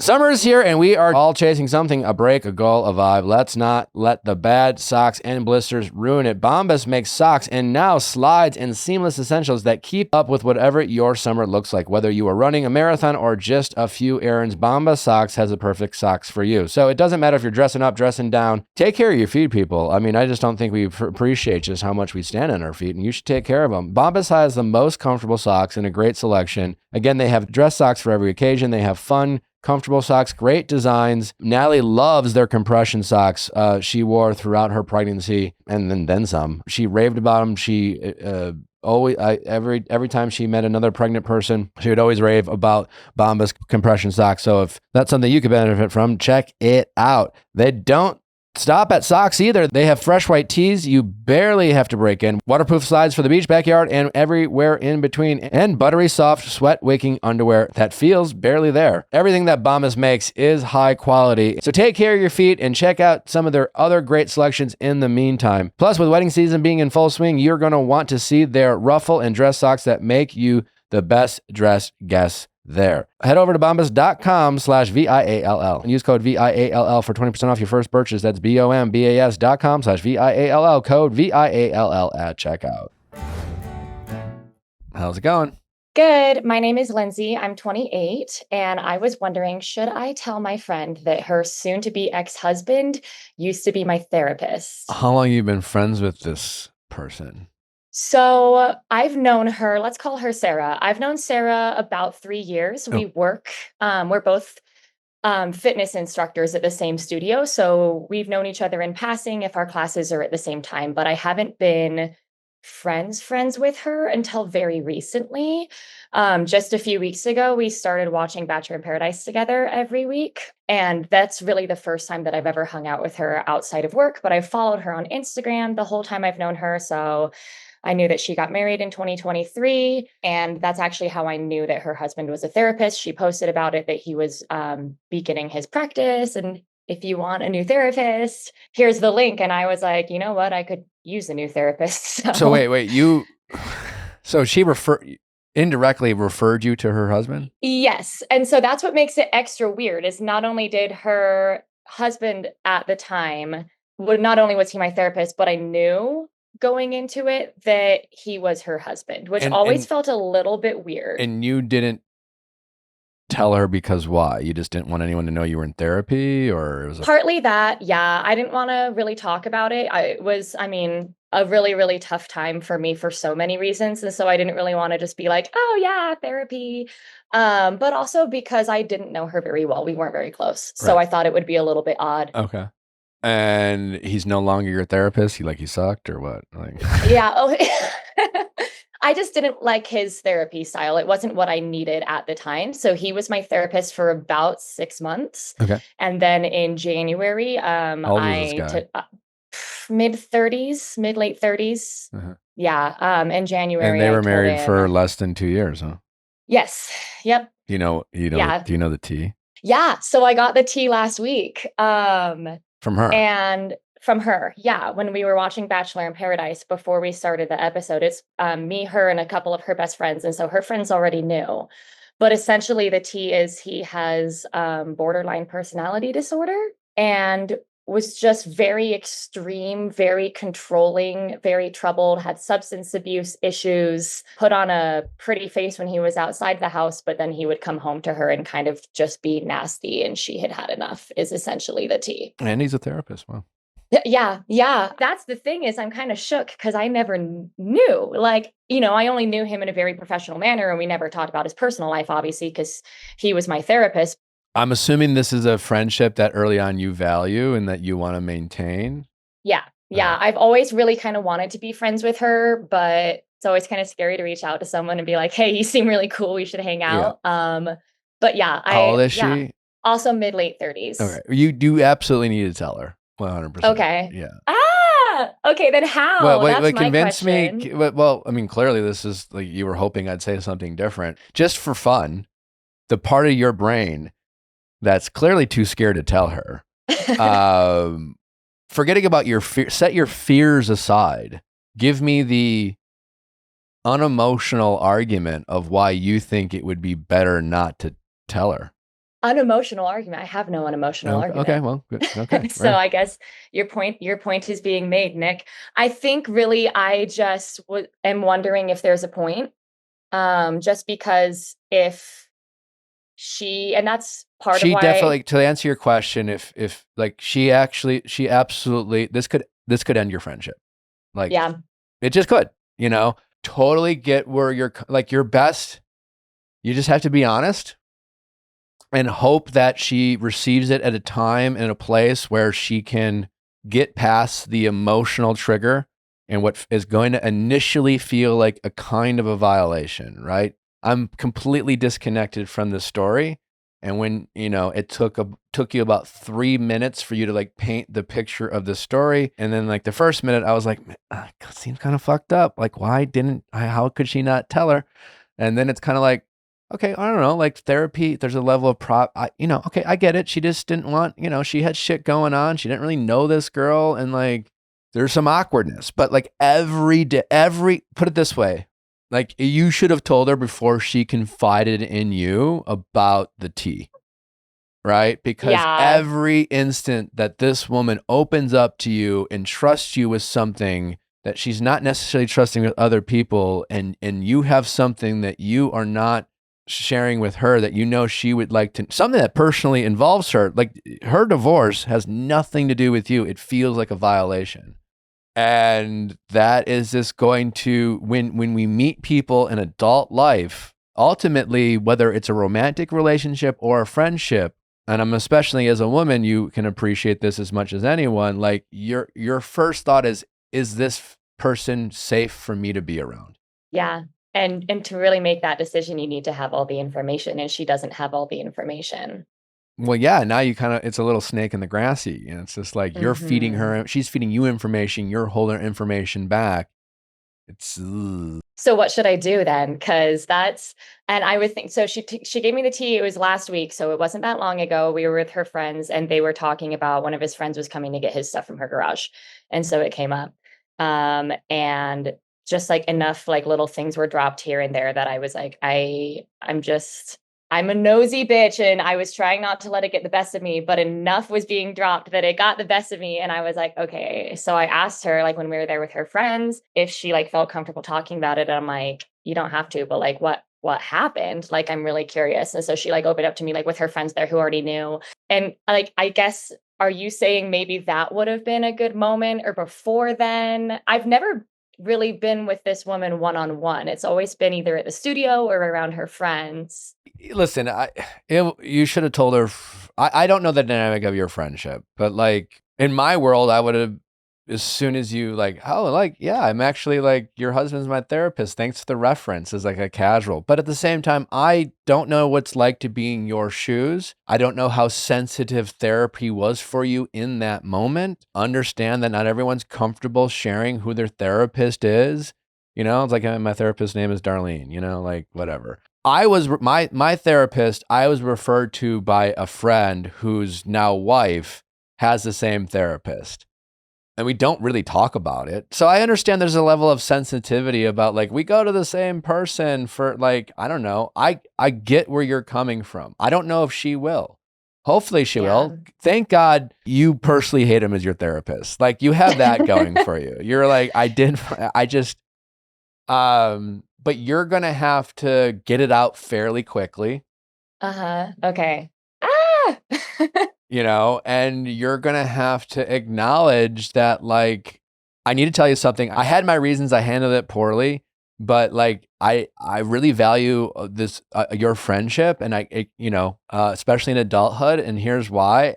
Summer is here and we are all chasing something, a break, a goal, a vibe. Let's not let the bad socks and blisters ruin it. Bombas makes socks and now slides and seamless essentials that keep up with whatever your summer looks like. Whether you are running a marathon or just a few errands, Bombas Socks has the perfect socks for you. So it doesn't matter if you're dressing up, dressing down. Take care of your feet, people. I mean, I just don't think we appreciate just how much we stand on our feet, and you should take care of them. Bombas has the most comfortable socks and a great selection. Again, they have dress socks for every occasion. They have fun, comfortable socks, great designs. Natalie loves their compression socks she wore throughout her pregnancy and then some. She raved about them. She every time she met another pregnant person, she would always rave about Bombas compression socks. So if that's something you could benefit from, check it out. They don't stop at socks either. They have fresh white tees you barely have to break in, waterproof slides for the beach, backyard, and everywhere in between, and buttery soft, sweat-wicking underwear that feels barely there. Everything that Bombas makes is high quality. So take care of your feet and check out some of their other great selections in the meantime. Plus, with wedding season being in full swing, you're going to want to see their ruffle and dress socks that make you the best dressed guest there. Head over to bombas.com/VIALL and use code VIALL for 20% off your first purchase. That's BOMBAS.com/VIALL, code VIALL at checkout. How's it going? Good. My name is Lindsay. I'm 28, and I was wondering, should I tell my friend that her soon-to-be ex-husband used to be my therapist? How long have you been friends with this person? So I've known her, let's call her Sarah. I've known Sarah about 3 years. We work, we're both fitness instructors at the same studio. So we've known each other in passing if our classes are at the same time, but I haven't been friends with her until very recently. Just a few weeks ago, we started watching Bachelor in Paradise together every week. And that's really the first time that I've ever hung out with her outside of work, but I've followed her on Instagram the whole time I've known her. So I knew that she got married in 2023, and that's actually how I knew that her husband was a therapist. She posted about it, that he was beginning his practice, and if you want a new therapist, here's the link. And I was like, you know what? I could use a new therapist. So wait, so she indirectly referred you to her husband? Yes. And so that's what makes it extra weird, is not only did her husband at the time, not only was he my therapist, but I knew going into it that he was her husband, which always felt a little bit weird. And you didn't tell her because why? You just didn't want anyone to know you were in therapy, or it was partly that, yeah. I didn't want to really talk about it. It was, a really, really tough time for me for so many reasons. And so I didn't really want to just be like, oh yeah, therapy. But also because I didn't know her very well. We weren't very close. So Right. I thought it would be a little bit odd. Okay. And he's no longer your therapist? He sucked or what? Yeah. Oh, I just didn't like his therapy style. It wasn't what I needed at the time. So he was my therapist for about 6 months. Okay. And then in January, How old was this guy? mid-30s, mid-late 30s. Uh-huh. Yeah. In January. And they were married for less than 2 years, huh? Yes. Yep. Yeah. Do you know the tea? Yeah. So I got the tea last week. From her. And from her, yeah. When we were watching Bachelor in Paradise before we started the episode, it's me, her, and a couple of her best friends. And so her friends already knew. But essentially the tea is he has borderline personality disorder and was just very extreme, very controlling, very troubled, had substance abuse issues, put on a pretty face when he was outside the house, but then he would come home to her and kind of just be nasty, and she had had enough, is essentially the tea. And he's a therapist. Wow. Yeah. That's the thing, is I'm kind of shook because I never knew. I only knew him in a very professional manner, and we never talked about his personal life, obviously, because he was my therapist. I'm assuming this is a friendship that early on you value and that you want to maintain. Yeah. I've always really kind of wanted to be friends with her, but it's always kind of scary to reach out to someone and be like, hey, you seem really cool. We should hang out. Yeah. But yeah. How old is she? Also mid-late 30s. Okay. You do absolutely need to tell her. 100%. Okay. Yeah. Okay. Then how? Well, wait, That's my convince question. me. Well, clearly this is like you were hoping I'd say something different. Just for fun, the part of your brain that's clearly too scared to tell her. Forgetting about your fear, set your fears aside. Give me the unemotional argument of why you think it would be better not to tell her. Unemotional argument. I have no unemotional argument. Okay, well, good. Okay. So right. I guess your point is being made, Nick. I think really I just am wondering if there's a point. Just because if and that's part of why. She definitely, to answer your question, if like she absolutely, this could end your friendship. Yeah, it just could, totally get where you're like your best. You just have to be honest and hope that she receives it at a time and a place where she can get past the emotional trigger and what is going to initially feel like a kind of a violation, right? I'm completely disconnected from the story. And when, it took you about 3 minutes for you to like paint the picture of the story. And then like the first minute I was like, it seems kind of fucked up. Like, how could she not tell her? And then it's kind of like, okay, I don't know, like therapy, there's a level of okay, I get it. She just didn't want, she had shit going on. She didn't really know this girl. And like, there's some awkwardness, but like put it this way, like you should have told her before she confided in you about the tea, right? Because every instant that this woman opens up to you and trusts you with something that she's not necessarily trusting with other people, and you have something that you are not sharing with her that she would like to, something that personally involves her, like her divorce has nothing to do with you. It feels like a violation. And that is just going to, when we meet people in adult life, ultimately, whether it's a romantic relationship or a friendship, and I'm especially as a woman, you can appreciate this as much as anyone, like your first thought is this person safe for me to be around? Yeah. And to really make that decision, you need to have all the information, and she doesn't have all the information. Well, yeah, now it's a little snake in the grassy. It's just like you're feeding her, she's feeding you information, you're holding her information back. So what should I do then? Because and I would think, so she gave me the tea, it was last week, so it wasn't that long ago. We were with her friends and they were talking about one of his friends was coming to get his stuff from her garage. And so it came up. And just like enough like little things were dropped here and there that I was like, I'm a nosy bitch, and I was trying not to let it get the best of me, but enough was being dropped that it got the best of me. And I was like, okay. So I asked her, like when we were there with her friends, if she like felt comfortable talking about it. And I'm like, you don't have to, but like, what happened? Like, I'm really curious. And so she like opened up to me like with her friends there who already knew. And like, I guess, are you saying maybe that would have been a good moment or before then? I've never really been with this woman one-on-one. It's always been either at the studio or around her friends. Listen, you should have told her. I don't know the dynamic of your friendship, but like in my world, I would have, as soon as you like, oh, like, yeah, I'm actually like, your husband's my therapist. Thanks for the reference, as like a casual. But at the same time, I don't know what's like to be in your shoes. I don't know how sensitive therapy was for you in that moment. Understand that not everyone's comfortable sharing who their therapist is. You know, it's like, my therapist's name is Darlene, you know, like whatever. I was my therapist, I was referred to by a friend whose now wife has the same therapist. And we don't really talk about it. So I understand there's a level of sensitivity about like, we go to the same person for like, I don't know. I get where you're coming from. I don't know if she will. Hopefully she will. Thank God you personally hate him as your therapist. Like you have that going for you. You're like, but you're going to have to get it out fairly quickly. Okay. Ah! You know, and you're going to have to acknowledge that, like, I need to tell you something. I had my reasons. I handled it poorly, but like, I really value this, your friendship, and especially in adulthood. And here's why.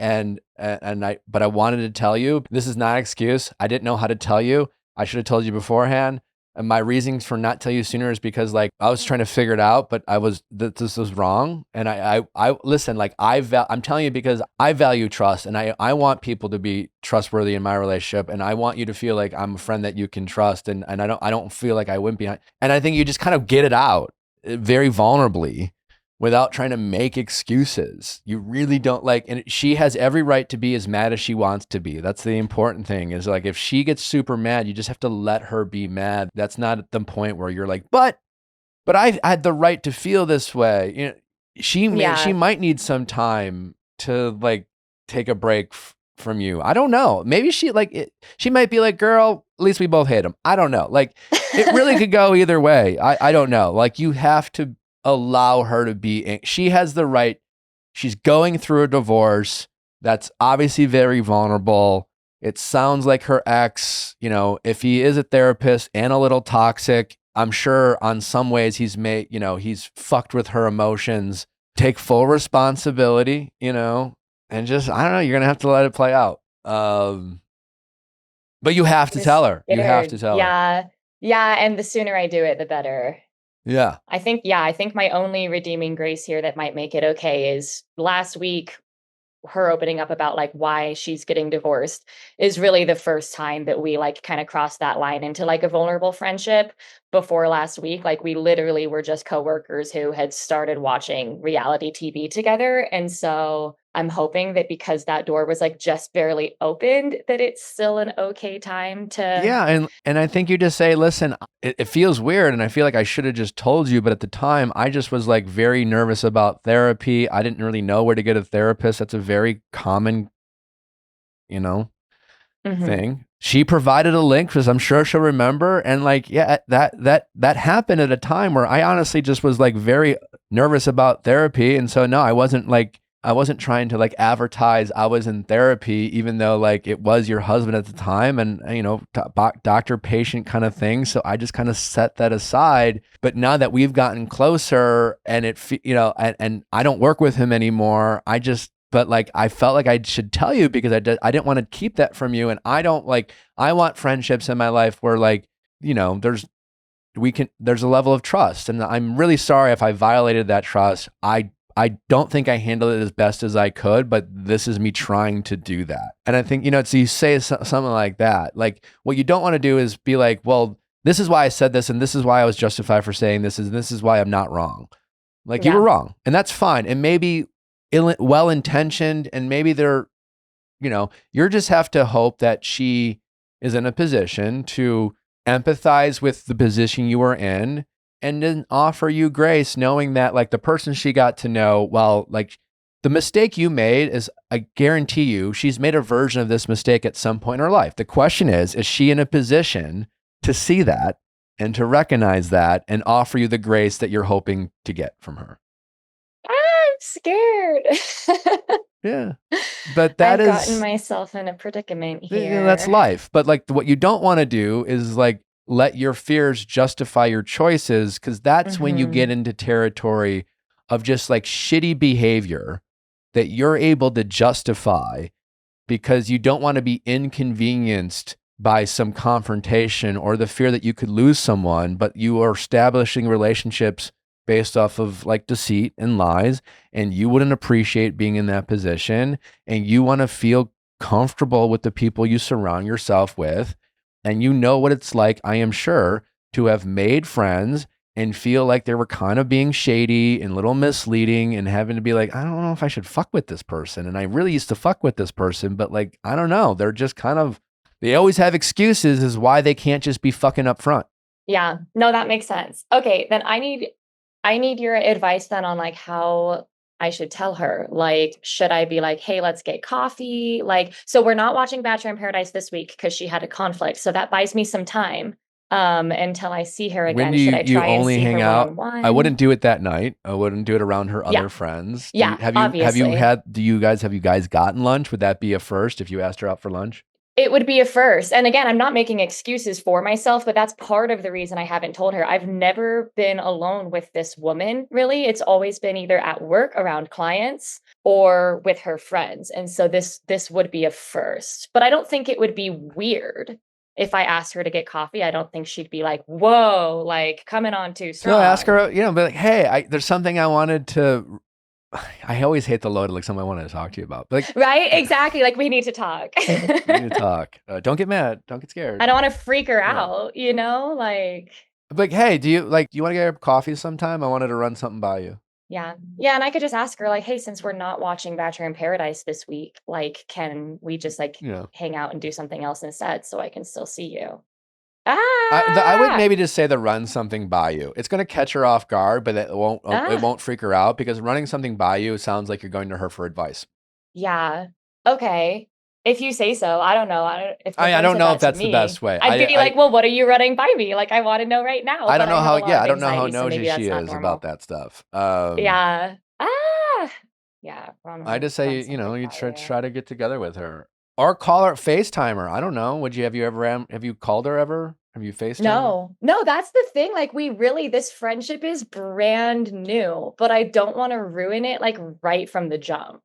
But I wanted to tell you, this is not an excuse. I didn't know how to tell you. I should have told you beforehand. And my reasons for not telling you sooner is because like I was trying to figure it out, but this was wrong. And I listen, like I'm telling you because I value trust, and I want people to be trustworthy in my relationship, and I want you to feel like I'm a friend that you can trust, and I don't feel like I went behind. And I think you just kind of get it out very vulnerably without trying to make excuses. You really don't like, and she has every right to be as mad as she wants to be. That's the important thing, is like, if she gets super mad, you just have to let her be mad. That's not at the point where you're like, but I had the right to feel this way. You know, she might need some time to like take a break from you. I don't know. Maybe she might be like, girl, at least we both hate him. I don't know. Like it really could go either way. I don't know. Like you have to allow her to be, she has the right. She's going through a divorce. That's obviously very vulnerable. It sounds like her ex, you know, if he is a therapist and a little toxic, I'm sure on some ways he's fucked with her emotions. Take full responsibility, you know, and just, I don't know, you're going to have to let it play out. But you have to tell her. You have to tell her. Yeah. And the sooner I do it, the better. Yeah. I think my only redeeming grace here that might make it okay is last week, her opening up about like why she's getting divorced is really the first time that we like kind of crossed that line into like a vulnerable friendship. Before last week, like we literally were just coworkers who had started watching reality TV together. And so I'm hoping that because that door was like just barely opened, that it's still an okay time to. Yeah. And I think you just say, listen, it feels weird. And I feel like I should have just told you. But at the time, I just was like very nervous about therapy. I didn't really know where to get a therapist. That's a very common, thing. She provided a link because I'm sure she'll remember. And like, yeah, that happened at a time where I honestly just was like very nervous about therapy. And so no, I wasn't trying to like advertise I was in therapy, even though like it was your husband at the time, and doctor patient kind of thing. So I just kind of set that aside. But now that we've gotten closer, and and I don't work with him anymore, but like I felt like I should tell you because I didn't want to keep that from you. And I want friendships in my life where like, there's a level of trust. And I'm really sorry if I violated that trust. I don't think I handled it as best as I could, but this is me trying to do that. And I think, so you say something like that. Like what you don't want to do is be like, well, this is why I said this, and this is why I was justified for saying this, and this is why I'm not wrong. Like you were wrong, and that's fine. And maybe well-intentioned, and maybe you just have to hope that she is in a position to empathize with the position you were in, and then offer you grace, knowing that like the person she got to know, well, like the mistake you made is, I guarantee you, she's made a version of this mistake at some point in her life. The question is she in a position to see that and to recognize that and offer you the grace that you're hoping to get from her. I'm scared. Yeah. But that I've gotten myself in a predicament here. That's life. But like what you don't want to do is like let your fears justify your choices, because that's when you get into territory of just like shitty behavior that you're able to justify because you don't want to be inconvenienced by some confrontation or the fear that you could lose someone, but you are establishing relationships based off of like deceit and lies, and you wouldn't appreciate being in that position, and you want to feel comfortable with the people you surround yourself with. And you know what it's like, I am sure, to have made friends and feel like they were kind of being shady and a little misleading and having to be like, I don't know if I should fuck with this person. And I really used to fuck with this person, but like, I don't know. They're just kind of, they always have excuses as why they can't just be fucking up front. Yeah, no, that makes sense. Okay, then I need your advice then on like how I should tell her. Like, should I be like, hey, let's get coffee? Like, so we're not watching Bachelor in Paradise this week because she had a conflict. So that buys me some time until I see her again. When should I try and only see hang her out? one-on-one? I wouldn't do it that night. I wouldn't do it around her other friends. Have you guys gotten lunch? Would that be a first if you asked her out for lunch? It would be a first. And again, I'm not making excuses for myself, but that's part of the reason I haven't told her. I've never been alone with this woman, really. It's always been either at work around clients or with her friends. And so this would be a first. But I don't think it would be weird if I asked her to get coffee. I don't think she'd be like, whoa, like coming on too strong. No, ask her, be like, hey, there's something I wanted to... I always hate the load, like something I wanted to talk to you about. But like, right? Exactly. Like we need to talk. We need to talk. Don't get mad. Don't get scared. I don't want to freak her out, like, hey, do you want to get coffee sometime? I wanted to run something by you. Yeah. Yeah. And I could just ask her like, hey, since we're not watching Bachelor in Paradise this week, like, can we just hang out and do something else instead so I can still see you? I would maybe just say to run something by you. It's going to catch her off guard, but it won't freak her out, because running something by you sounds like you're going to her for advice. Yeah. Okay. If you say so. I don't know. I don't know if that's the best way. I'd be like, well, what are you running by me? Like, I want to know right now. I don't know how. Yeah, I don't know how nosy she is about that stuff. Yeah. Yeah. I just say, you try to get together with her. Or call her, FaceTime her. I don't know. Have you called her ever? Have you FaceTime? No, that's the thing. Like this friendship is brand new, but I don't want to ruin it like right from the jump.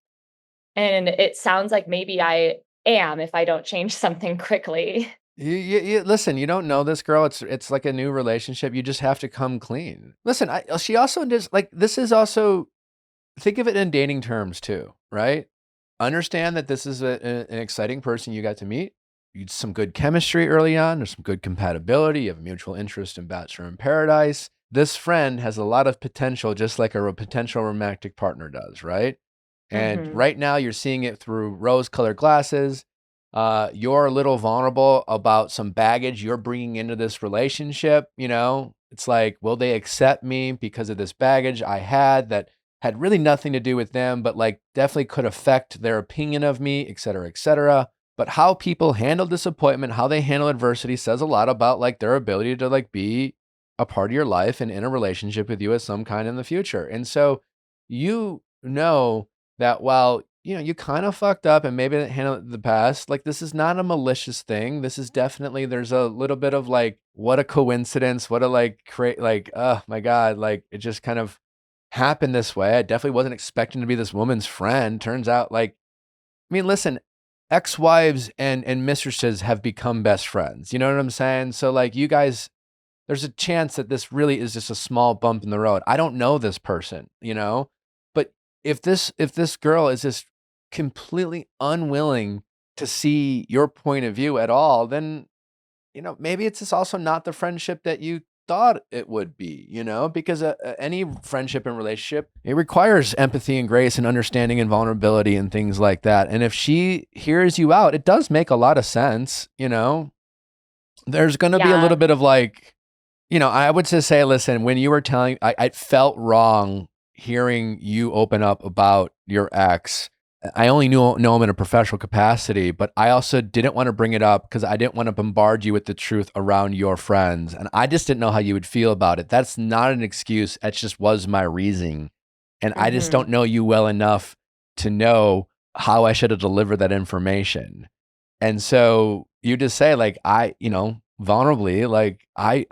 And it sounds like maybe I am if I don't change something quickly. You listen, you don't know this girl. It's like a new relationship. You just have to come clean. Listen, she also just like, this is also, think of it in dating terms too, right? Understand that this is an exciting person you got to meet. You had some good chemistry early on. There's some good compatibility. You have a mutual interest in Bachelor in Paradise. This friend has a lot of potential, just like a potential romantic partner does, right? And right now you're seeing it through rose-colored glasses. You're a little vulnerable about some baggage you're bringing into this relationship. It's like, will they accept me because of this baggage I had really nothing to do with them, but like definitely could affect their opinion of me, et cetera, et cetera. But how people handle disappointment, how they handle adversity says a lot about like their ability to like be a part of your life and in a relationship with you of some kind in the future. And so that while, you kind of fucked up and maybe didn't handle it in the past, like this is not a malicious thing. This is definitely, there's a little bit of like, what a coincidence, what a oh my God, like it just kind of happened this way. I definitely wasn't expecting to be this woman's friend. Turns out listen, ex-wives and mistresses have become best friends. You know what I'm saying? So like you guys, there's a chance that this really is just a small bump in the road. I don't know this person, but if this girl is just completely unwilling to see your point of view at all, then, maybe it's just also not the friendship that you thought it would be, because any friendship and relationship, it requires empathy and grace and understanding and vulnerability and things like that. And if she hears you out, it does make a lot of sense. There's going to be a little bit of like, I would just say, listen, when you were telling, I felt wrong hearing you open up about your ex. I only know him in a professional capacity, but I also didn't want to bring it up because I didn't want to bombard you with the truth around your friends. And I just didn't know how you would feel about it. That's not an excuse. That just was my reasoning. And I just don't know you well enough to know how I should have delivered that information. And so you just say like, vulnerably, like I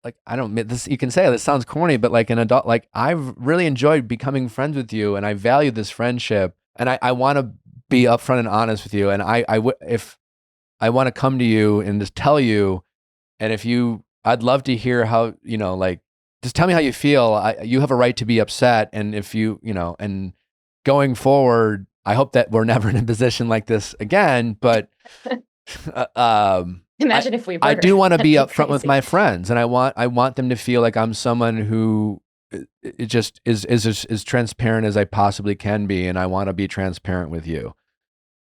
like, I don't this, you can say this sounds corny, but like an adult, like I've really enjoyed becoming friends with you and I value this friendship and I want to be upfront and honest with you. And if I want to come to you and just tell you, and I'd love to hear how, like, just tell me how you feel. You have a right to be upset. And if and going forward, I hope that we're never in a position like this again, but, imagine if we were. I do want to be upfront with my friends, and I want them to feel like I'm someone who it just is as transparent as I possibly can be, and I want to be transparent with you.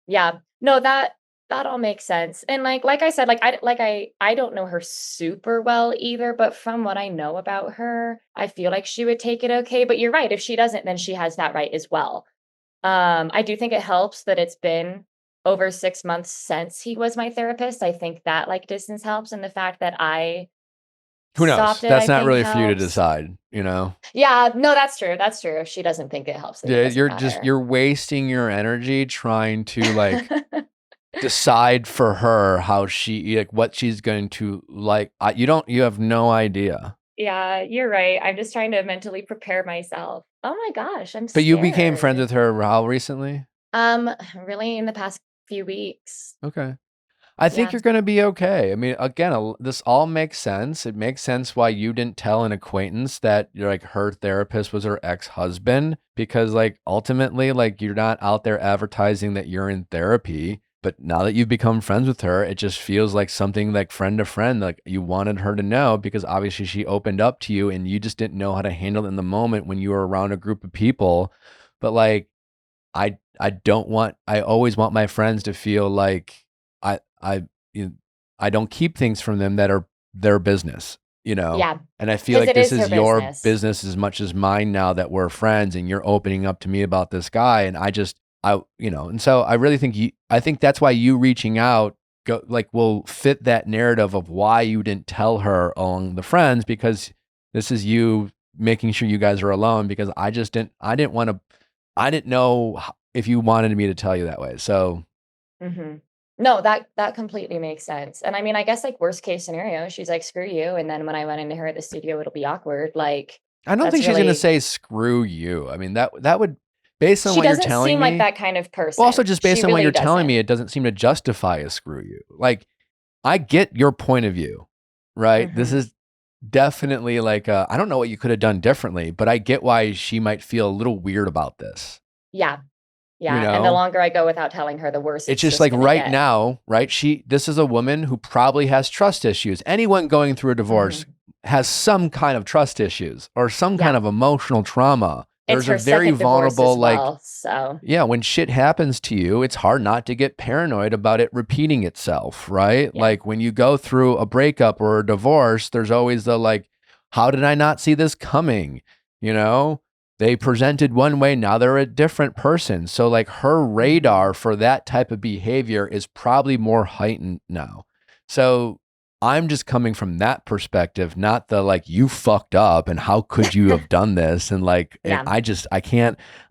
Yeah, no, that all makes sense. And like I said, I don't know her super well either, but from what I know about her, I feel like she would take it okay. But you're right. If she doesn't, then she has that right as well. I do think it helps that it's been over 6 months since he was my therapist. I think that like distance helps, and the fact that I Who knows? stopped it, That's I not think really for you to helps. decide, Yeah, no, that's true. That's true. If she doesn't think it helps, then it doesn't matter. You're wasting your energy trying to like decide for her how what she's going to like. You have no idea. Yeah, you're right. I'm just trying to mentally prepare myself. Oh my gosh, I'm But you became friends scared. with her how recently? Really in the past few weeks. Okay. I think Yeah. you're going to be okay. I mean, again, this all makes sense. It makes sense why you didn't tell an acquaintance that her therapist was her ex-husband, because like ultimately, like you're not out there advertising that you're in therapy. But now that you've become friends with her, it just feels like something like friend to friend, like you wanted her to know, because obviously she opened up to you and you just didn't know how to handle it in the moment when you were around a group of people. But like, I always want my friends to feel like I I you know, I don't keep things from them that are their business, Yeah. And I feel 'Cause like it this is her is your business. business as much as mine now that we're friends and you're opening up to me about this guy, and and so I really think I think that's why you reaching out will fit that narrative of why you didn't tell her along the friends, because this is you making sure you guys are alone, because I didn't know if you wanted me to tell you that way. So Mhm. No, that completely makes sense. And I mean, I guess like worst case scenario, she's like, "Screw you," and then when I run into her at the studio, it'll be awkward. Like, I don't that's think she's going to really say screw you. I mean, that would, based on she what you're doesn't telling seem like me, that kind of well, also person. just She based on what really you're telling doesn't. me, it doesn't seem to justify a screw you. Like, I get your point of view, right? This Mhm. is definitely like, I don't know what you could have done differently, but I get why she might feel a little weird about this, Yeah. you Yeah, and the know? longer I go without telling her, the worse It's it's just just like gonna right get. now, right? This is a woman who probably has trust issues. Anyone going through a divorce Mhm. has some kind of trust issues or some kind Yeah. of emotional trauma. It's There's a her very second divorce vulnerable, as like, well, so yeah, when shit happens to you, it's hard not to get paranoid about it repeating itself, right? yeah. Like when you go through a breakup or a divorce, there's always the like, how did I not see this coming? You know, they presented one way, now they're a different person. So like her Mhm. radar for that type of behavior is probably more heightened now. So I'm just coming from that perspective, not the like, you fucked up and how could you have done this? And like, and Yeah.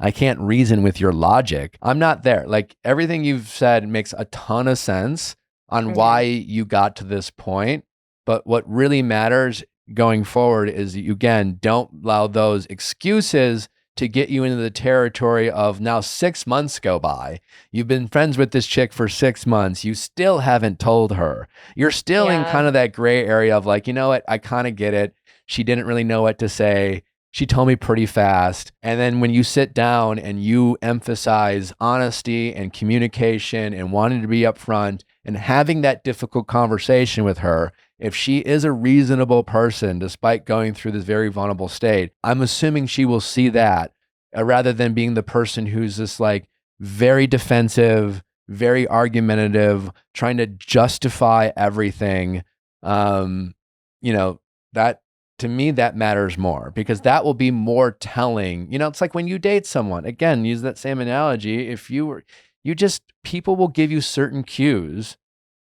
I can't reason with your logic. I'm not there. Like everything you've said makes a ton of sense on why Okay. you got to this point. But what really matters going forward is that you, again, don't allow those excuses to get you into the territory of now 6 months go by. You've been friends with this chick for 6 months. You still haven't told her. You're still in Yeah. kind of that gray area of like, you know what? I kind of get it. She didn't really know what to say. She told me pretty fast. And then when you sit down and you emphasize honesty and communication and wanting to be upfront and having that difficult conversation with her, if she is a reasonable person, despite going through this very vulnerable state, I'm assuming she will see that rather than being the person who's just like very defensive, very argumentative, trying to justify everything. Um, you know, that to me, that matters more, because that will be more telling. You know, it's like when you date someone, again, use that same analogy. If people will give you certain cues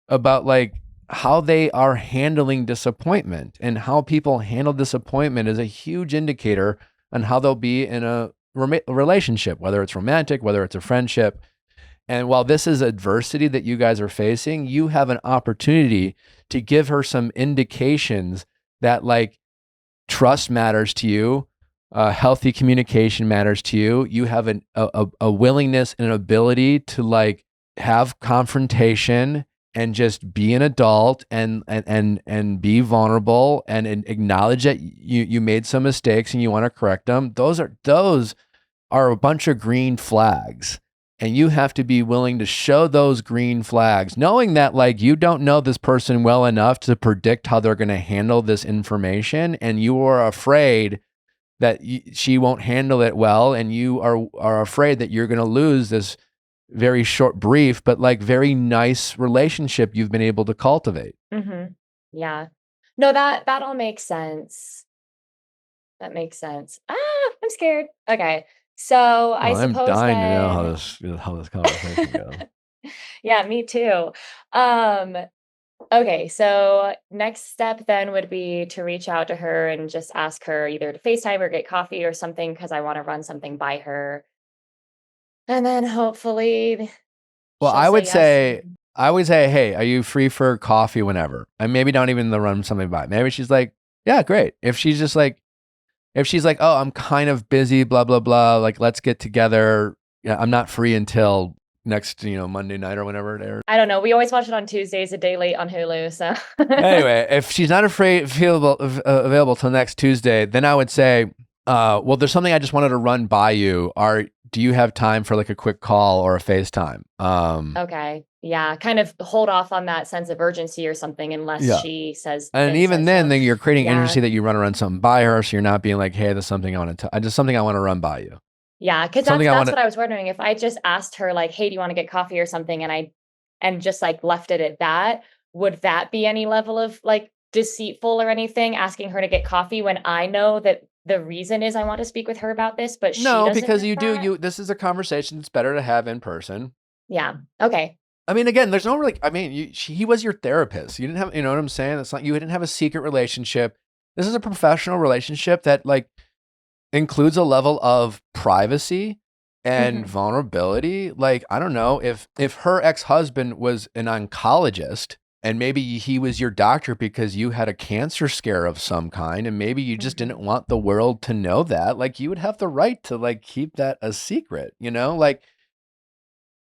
about like how they are handling disappointment, and how people handle disappointment is a huge indicator on how they'll be in a relationship, whether it's romantic, whether it's a friendship. And while this is adversity that you guys are facing, you have an opportunity to give her some indications that like trust matters to you, healthy communication matters to you. You have a willingness and an ability to like have confrontation and just be an adult and be vulnerable and acknowledge that you made some mistakes and you want to correct them. Those are a bunch of green flags. And you have to be willing to show those green flags, knowing that like you don't know this person well enough to predict how they're going to handle this information. And you are afraid that she won't handle it well. And you are afraid that you're going to lose this very short, brief, but like very nice relationship you've been able to cultivate. Mm-hmm. Yeah. No, that all makes sense. That makes sense. I'm scared. Okay. So I I'm suppose dying to then, know how this conversation goes. yeah, me too. Okay, so next step then would be to reach out to her and just ask her either to FaceTime or get coffee or something, because I want to run something by her. And then hopefully Well, she'll say yes. I would say, hey, are you free for coffee whenever? And maybe don't even run something by. Maybe she's like, yeah, great. If she's like, oh, I'm kind of busy, blah, blah, blah. Like, let's get together. Yeah, I'm not free until next, Monday night or whenever it airs. I don't know. We always watch it on Tuesdays, a day late on Hulu. So anyway, if she's not available till next Tuesday, then I would say, well, there's something I just wanted to run by you. Do you have time for like a quick call or a FaceTime? Okay. Yeah. Kind of hold off on that sense of urgency or something unless she says. And even then you're creating yeah. urgency that you run something by her. So you're not being like, hey, there's something I want to, just something I want to run by you. Yeah. Cause that's what I was wondering. If I just asked her like, hey, do you want to get coffee or something? And just like left it at that, would that be any level of like deceitful or anything, asking her to get coffee when I know that the reason is I want to speak with her about this, but she doesn't? No, because this is a conversation that's better to have in person. Yeah. Okay. I mean, again, there's no really, he was your therapist. You didn't have, you know what I'm saying? It's not, you didn't have a secret relationship. This is a professional relationship that like includes a level of privacy and vulnerability. Like, I don't know if her ex-husband was an oncologist and maybe he was your doctor because you had a cancer scare of some kind, and maybe you just didn't want the world to know that, like you would have the right to like keep that a secret, like,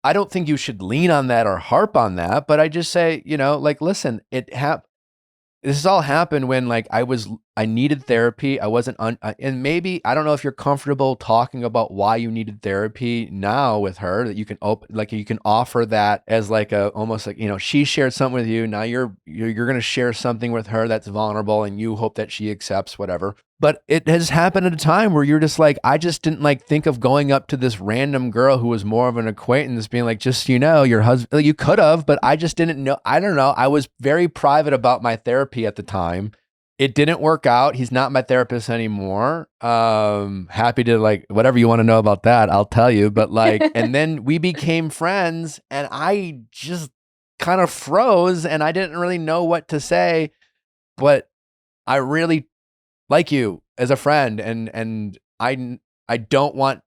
I don't think you should lean on that or harp on that, but I just say, like, listen, this has all happened when like I needed therapy. I wasn't and maybe, I don't know if you're comfortable talking about why you needed therapy now with her, that you can you can offer that as like almost like, she shared something with you. Now you're going to share something with her that's vulnerable and you hope that she accepts whatever. But it has happened at a time where you're just like, I just didn't like think of going up to this random girl who was more of an acquaintance being like, just, your husband, you could have, but I just didn't know. I don't know. I was very private about my therapy at the time. It didn't work out. He's not my therapist anymore. Happy to like, whatever you want to know about that, I'll tell you. But like, and then we became friends and I just kind of froze and I didn't really know what to say, but I really like you as a friend, and I don't want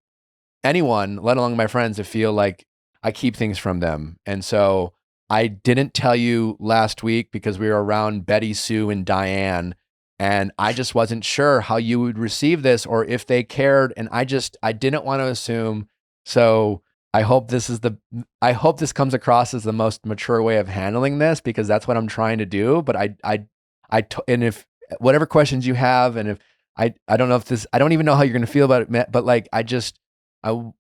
anyone, let alone my friends, to feel like I keep things from them. And so I didn't tell you last week because we were around Betty, Sue, and Diane, and I just wasn't sure how you would receive this or if they cared, and I didn't want to assume. So I hope this comes across as the most mature way of handling this, because that's what I'm trying to do. But and if whatever questions you have, and if I don't know if I don't even know how you're going to feel about it, but like, I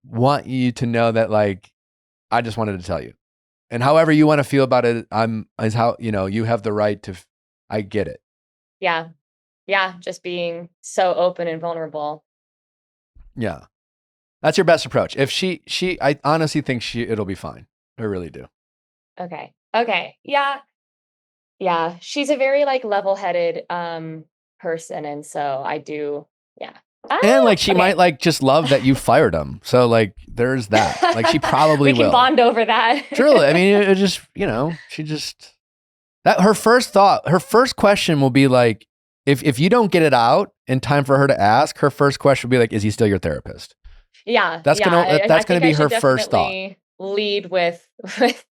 want you to know that like, I just wanted to tell you, and however you want to feel about it, is how, you have the right to, I get it. Yeah. Yeah. Just being so open and vulnerable. Yeah. That's your best approach. If I honestly think it'll be fine. I really do. Okay. Yeah. Yeah. She's a very like level-headed person. And so I do, yeah. And like she might like just love that you fired him. So like there's that. Like she probably we can will. bond over that. Truly. I mean, it just, you know, she just that her first question will be like, if you don't get it out in time for her to ask, her first question will be like, is he still your therapist? Yeah. That's gonna be her first thought. Lead with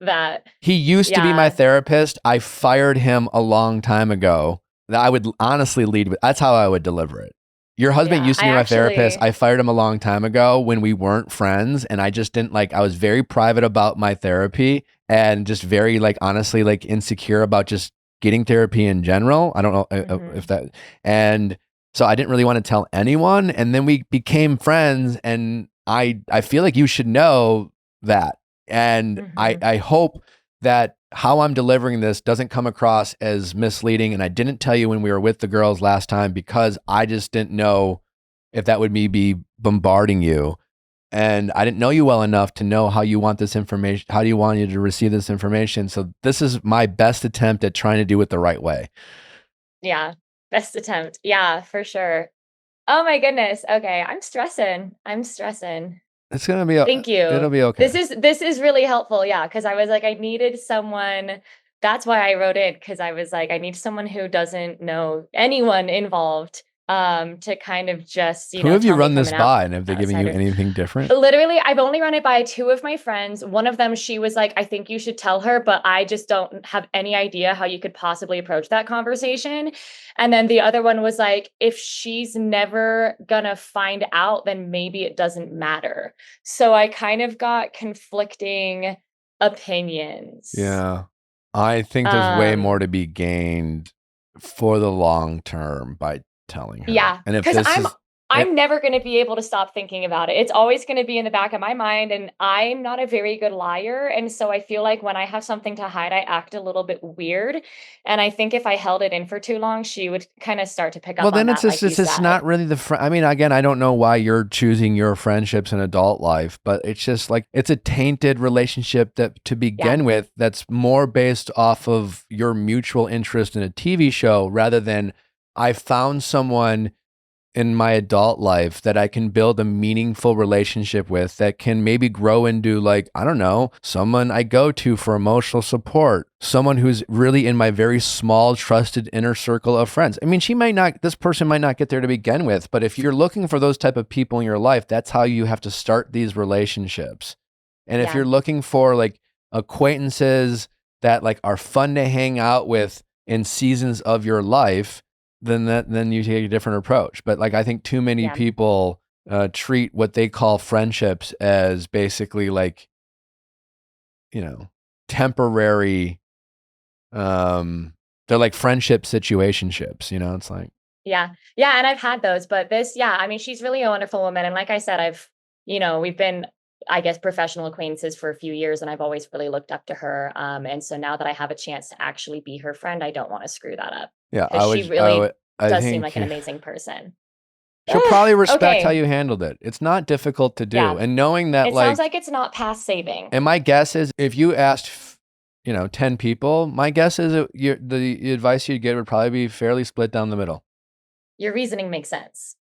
that. He used to be my therapist. I fired him a long time ago. That I would honestly lead with. That's how I would deliver it. Your husband used to be my therapist. I fired him a long time ago when we weren't friends, and I just didn't like. I was very private about my therapy and just very like honestly like insecure about just getting therapy in general. I don't know if that, and so I didn't really want to tell anyone. And then we became friends, and I feel like you should know that. And I hope that how I'm delivering this doesn't come across as misleading. And I didn't tell you when we were with the girls last time because I just didn't know if that would be bombarding you. And I didn't know you well enough to know how you want this information. How do you want you to receive this information? So this is my best attempt at trying to do it the right way. Yeah. Best attempt. Yeah, for sure. Oh my goodness. Okay. I'm stressing. It's going to be, thank you. It'll be okay. This is really helpful. Yeah. Cause I was like, I needed someone. That's why I wrote it. Cause I was like, I need someone who doesn't know anyone involved. To kind of just, who have you run this by, and have they given you anything different? Literally, I've only run it by 2 of my friends. One of them, she was like, I think you should tell her, but I just don't have any idea how you could possibly approach that conversation. And then the other one was like, if she's never gonna find out, then maybe it doesn't matter. So I kind of got conflicting opinions. Yeah. I think there's way more to be gained for the long term by telling her. Yeah. And if because I'm never going to be able to stop thinking about it. It's always going to be in the back of my mind, and I'm not a very good liar. And so I feel like when I have something to hide, I act a little bit weird. And I think if I held it in for too long, she would kind of start to pick up on that. Well, then it's just, it's not really I mean, again, I don't know why you're choosing your friendships in adult life, but it's just like, it's a tainted relationship that to begin with, that's more based off of your mutual interest in a TV show rather than I found someone in my adult life that I can build a meaningful relationship with that can maybe grow into like, I don't know, someone I go to for emotional support, someone who's really in my very small, trusted inner circle of friends. I mean, this person might not get there to begin with, but if you're looking for those type of people in your life, that's how you have to start these relationships. And if you're looking for like acquaintances that like are fun to hang out with in seasons of your life, then you take a different approach. But like, I think too many people treat what they call friendships as basically like, you know, temporary, they're like friendship situationships, you know, it's like. Yeah. And I've had those, but I mean, she's really a wonderful woman. And like I said, we've been, I guess, professional acquaintances for a few years, and I've always really looked up to her. And so now that I have a chance to actually be her friend, I don't want to screw that up. Yeah, she really does seem like an amazing person. She'll probably respect how you handled it. It's not difficult to do. Yeah. And knowing that, it sounds like it's not past saving. And my guess is if you asked, 10 people, my guess is the advice you'd get would probably be fairly split down the middle. Your reasoning makes sense.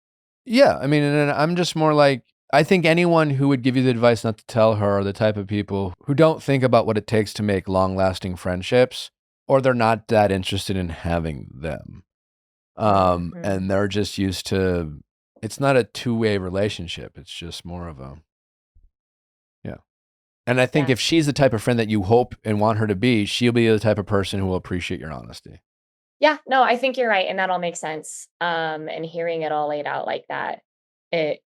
Yeah. I mean, and I'm just more like, I think anyone who would give you the advice not to tell her are the type of people who don't think about what it takes to make long-lasting friendships, or they're not that interested in having them. And they're just used to, it's not a two-way relationship. It's just more of a, And I think if she's the type of friend that you hope and want her to be, she'll be the type of person who will appreciate your honesty. Yeah, no, I think you're right. And that all makes sense. And hearing it all laid out like that, it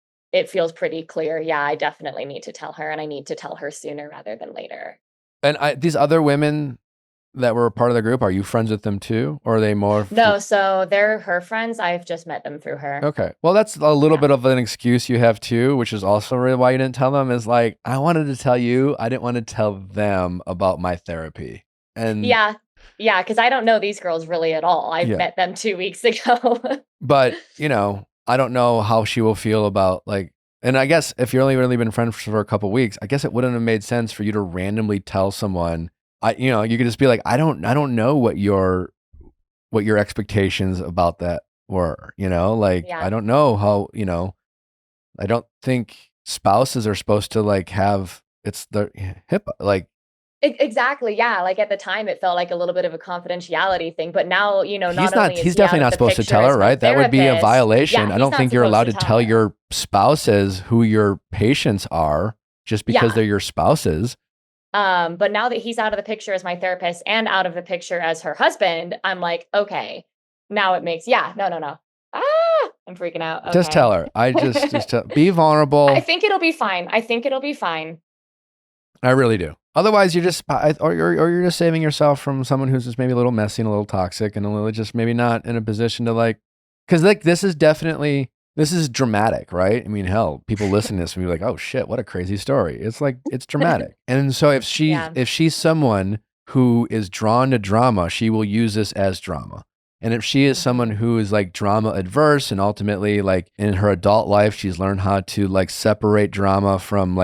feels pretty clear. Yeah, I definitely need to tell her, and I need to tell her sooner rather than later. And these other women that were a part of the group, are you friends with them too? Or are they more? No, so they're her friends. I've just met them through her. Okay. Well, that's a little bit of an excuse you have too, which is also really why you didn't tell them, is like, I wanted to tell you, I didn't want to tell them about my therapy. And yeah, because I don't know these girls really at all. I met them 2 weeks ago. But, I don't know how she will feel about like, and I guess if you're only really been friends for a couple of weeks, I guess it wouldn't have made sense for you to randomly tell someone. You could just be like, I don't know what your expectations about that were, like, I don't know how, I don't think spouses are supposed to like have, it's the HIPAA, like. Exactly. Yeah. Like at the time it felt like a little bit of a confidentiality thing, but now, He's definitely not supposed to tell her, right? That would be a violation. I don't think you're allowed to tell your spouses who your patients are just because they're your spouses. But now that he's out of the picture as my therapist and out of the picture as her husband, I'm like, okay, now it makes, no. I'm freaking out. Okay. Just tell her. Be vulnerable. I think it'll be fine. I really do. Otherwise, you're just, or you're just saving yourself from someone who's just maybe a little messy and a little toxic and a little just maybe not in a position to like, because like this is dramatic, right? I mean, hell, people listen to this and be like, oh shit, what a crazy story. It's like, it's dramatic. And so if she's someone who is drawn to drama, she will use this as drama. And if she is someone who is like drama adverse and ultimately like in her adult life, she's learned how to like separate drama from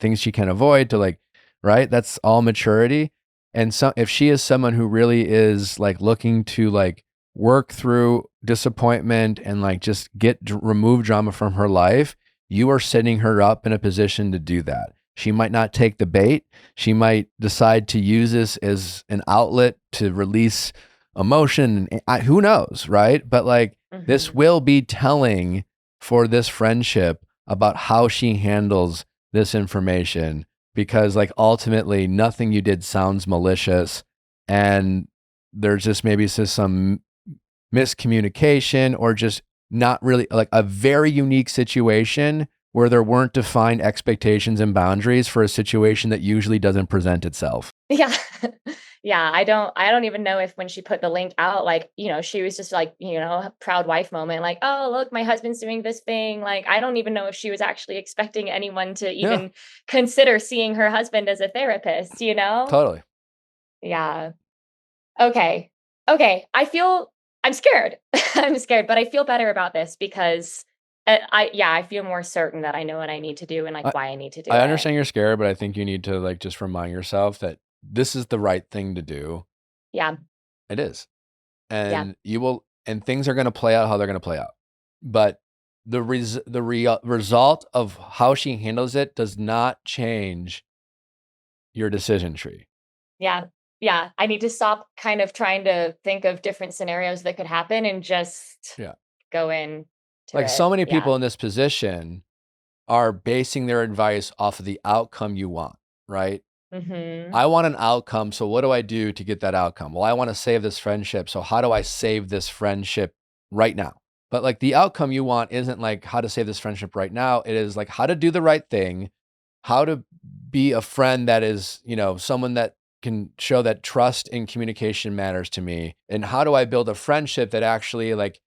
things she can avoid to like, right? That's all maturity. And so if she is someone who really is like looking to like work through disappointment and like just remove drama from her life, you are setting her up in a position to do that. She might not take the bait. She might decide to use this as an outlet to release emotion. Who knows, right? But like this will be telling for this friendship about how she handles this information, because like ultimately nothing you did sounds malicious, and there's just maybe some miscommunication or just not really like a very unique situation where there weren't defined expectations and boundaries for a situation that usually doesn't present itself. Yeah. Yeah. I don't even know if when she put the link out, like, she was just like, a proud wife moment, like, oh, look, my husband's doing this thing. Like, I don't even know if she was actually expecting anyone to even consider seeing her husband as a therapist, Totally. Yeah. Okay. I'm scared. I'm scared, but I feel better about this because I feel more certain that I know what I need to do and like why I need to do it. I understand you're scared, but I think you need to like just remind yourself that this is the right thing to do. Yeah. It is. And you will, and things are going to play out how they're going to play out. But the result of how she handles it does not change your decision tree. Yeah. Yeah. I need to stop kind of trying to think of different scenarios that could happen and just go in. Like so many people in this position are basing their advice off of the outcome you want, right? I want an outcome. So what do I do to get that outcome? Well, I want to save this friendship. So how do I save this friendship right now? But like the outcome you want isn't like how to save this friendship right now. It is like how to do the right thing, how to be a friend that is, someone that can show that trust and communication matters to me. And how do I build a friendship that actually like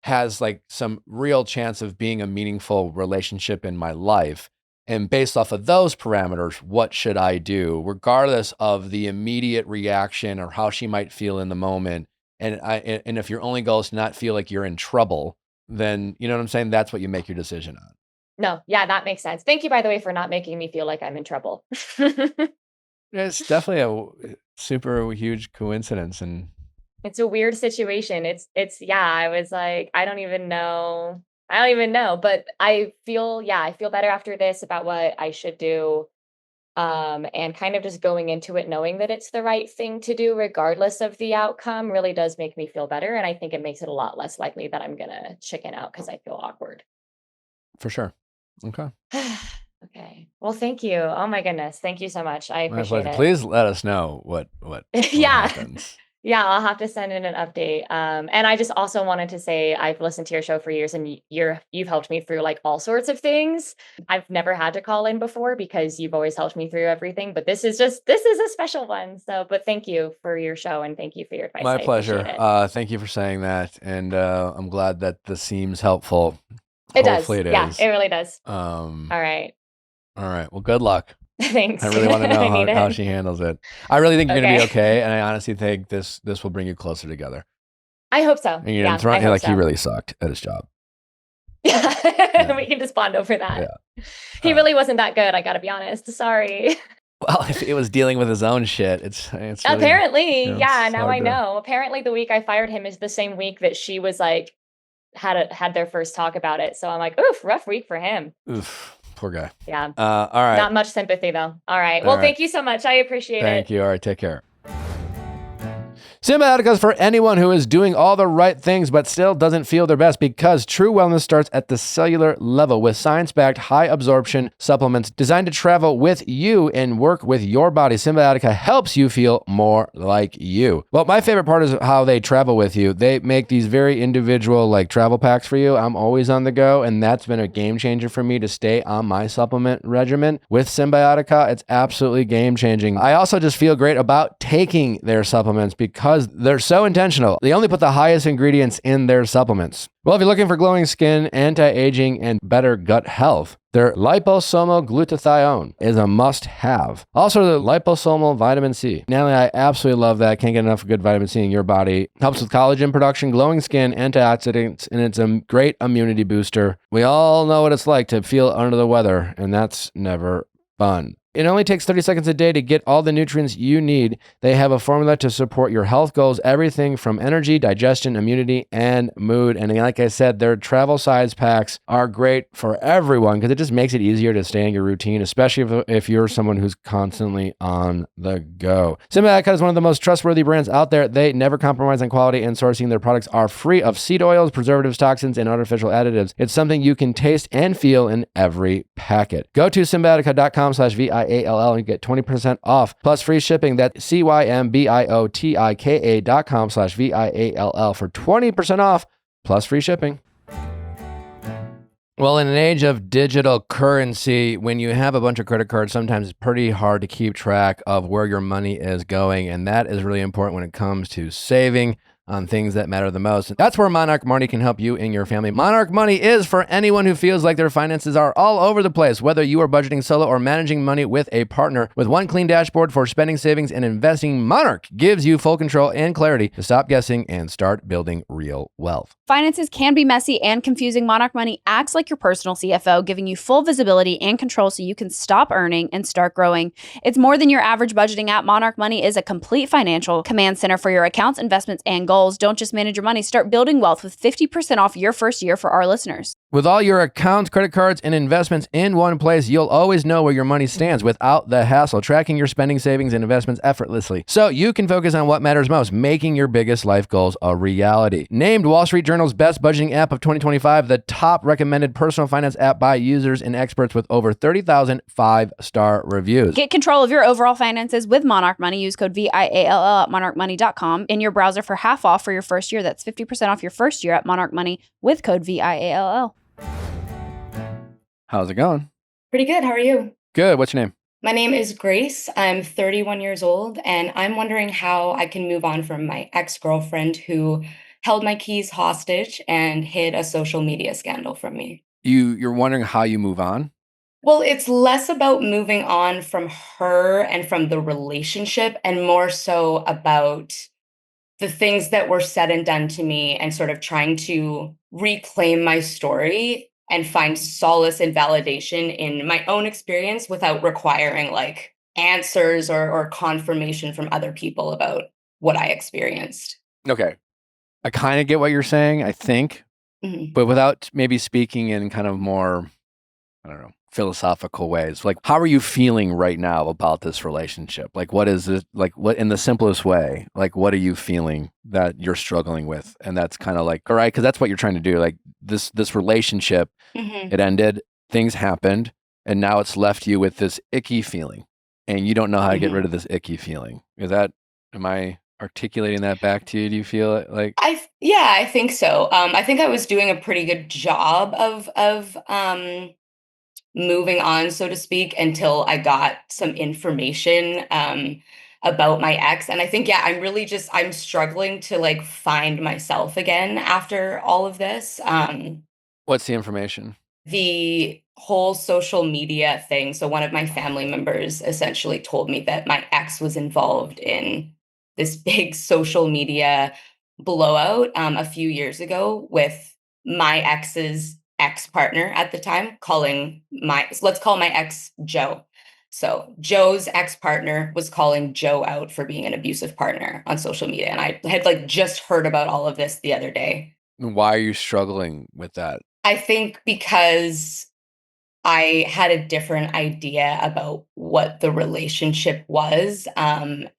has like some real chance of being a meaningful relationship in my life? And based off of those parameters, what should I do, regardless of the immediate reaction or how she might feel in the moment? And if your only goal is to not feel like you're in trouble, then you know what I'm saying? That's what you make your decision on. No, yeah, that makes sense. Thank you, by the way, for not making me feel like I'm in trouble. It's definitely a super huge coincidence, and it's a weird situation. I was like, I don't even know, but I feel better after this about what I should do. And kind of just going into it, knowing that it's the right thing to do, regardless of the outcome, really does make me feel better. And I think it makes it a lot less likely that I'm going to chicken out because I feel awkward. For sure. Okay. Okay. Well, thank you. Oh my goodness. Thank you so much. I appreciate it. Please let us know what happens. Yeah, I'll have to send in an update. And I just also wanted to say I've listened to your show for years and you've helped me through like all sorts of things. I've never had to call in before because you've always helped me through everything, but this is a special one. So, but thank you for your show and thank you for your advice. My pleasure. Thank you for saying that. And I'm glad that this seems helpful. Hopefully it is. Yeah, it really does. All right. Well, good luck. Thanks. I really want to know how she handles it. I really think you're going to be okay. And I honestly think this will bring you closer together. I hope so. And you're he really sucked at his job. Yeah. We can just bond over that. Yeah. He really wasn't that good. I got to be honest. Sorry. Well, if it was dealing with his own shit, it's really, apparently, you know, yeah, it's now I hard to. know. Apparently the week I fired him is the same week that she was like had their first talk about it. So I'm like, oof, rough week for him. Oof, poor guy. Yeah. All right. Not much sympathy though. All right. All Well, right. thank you so much. I appreciate it. Thank you. All right, take care. Symbiotica is for anyone who is doing all the right things but still doesn't feel their best, because true wellness starts at the cellular level with science-backed high absorption supplements designed to travel with you and work with your body. Symbiotica helps you feel more like you. Well, my favorite part is how they travel with you. They make these very individual like travel packs for you. I'm always on the go, and that's been a game changer for me to stay on my supplement regimen with Symbiotica. It's absolutely game changing. I also just feel great about taking their supplements because they're so intentional. They only put the highest ingredients in their supplements. Well, if you're looking for glowing skin, anti-aging, and better gut health, their liposomal glutathione is a must-have. Also, the liposomal vitamin C. Natalie, I absolutely love that. Can't get enough good vitamin C in your body. Helps with collagen production, glowing skin, antioxidants, and it's a great immunity booster. We all know what it's like to feel under the weather, and that's never fun. It only takes 30 seconds a day to get all the nutrients you need. They have a formula to support your health goals, everything from energy, digestion, immunity, and mood. And like I said, their travel size packs are great for everyone because it just makes it easier to stay in your routine, especially if you're someone who's constantly on the go. Symbiotica is one of the most trustworthy brands out there. They never compromise on quality and sourcing. Their products are free of seed oils, preservatives, toxins, and artificial additives. It's something you can taste and feel in every packet. Go to symbiotica.com/VIALL and you get 20% off plus free shipping. That's CYMBIOTIKA.com/VIALL for 20% off plus free shipping. Well, in an age of digital currency, when you have a bunch of credit cards, sometimes it's pretty hard to keep track of where your money is going. And that is really important when it comes to saving on things that matter the most. That's where Monarch Money can help you and your family. Monarch Money is for anyone who feels like their finances are all over the place, whether you are budgeting solo or managing money with a partner. With one clean dashboard for spending, savings, and investing, Monarch gives you full control and clarity to stop guessing and start building real wealth. Finances can be messy and confusing. Monarch Money acts like your personal CFO, giving you full visibility and control so you can stop earning and start growing. It's more than your average budgeting app. Monarch Money is a complete financial command center for your accounts, investments, and goals. Don't just manage your money. Start building wealth with 50% off your first year for our listeners. With all your accounts, credit cards, and investments in one place, you'll always know where your money stands without the hassle, tracking your spending, savings, and investments effortlessly. So you can focus on what matters most, making your biggest life goals a reality. Named Wall Street Journal's best budgeting app of 2025, the top recommended personal finance app by users and experts with over 30,000 5-star reviews. Get control of your overall finances with Monarch Money. Use code VIALL at monarchmoney.com in your browser for half off for your first year. That's 50% off your first year at Monarch Money with code VIALL. How's it going? Pretty good. How are you? Good. What's your name? My name is Grace. I'm 31 years old, and I'm wondering how I can move on from my ex-girlfriend who held my keys hostage and hid a social media scandal from me. You're wondering how you move on? Well, it's less about moving on from her and from the relationship and more so about the things that were said and done to me and sort of trying to reclaim my story and find solace and validation in my own experience without requiring like answers or confirmation from other people about what I experienced. Okay. I kind of get what you're saying, I think, but without maybe speaking in kind of more, I don't know, philosophical ways. Like, how are you feeling right now about this relationship? Like, what is it, like, what in the simplest way, like, what are you feeling that you're struggling with? And that's kind of like, all right, because that's what you're trying to do. Like this relationship, it ended, things happened, and now it's left you with this icky feeling, and you don't know how to get rid of this icky feeling. Am I articulating that back to you? Do you feel it like? I think so. I think I was doing a pretty good job of moving on, so to speak, until I got some information about my ex. And I think, I'm struggling to like find myself again after all of this. What's the information? The whole social media thing. So one of my family members essentially told me that my ex was involved in this big social media blowout a few years ago with my ex's ex-partner at the time, let's call my ex Joe. So Joe's ex-partner was calling Joe out for being an abusive partner on social media. And I had like just heard about all of this the other day. Why are you struggling with that? I think because I had a different idea about what the relationship was, and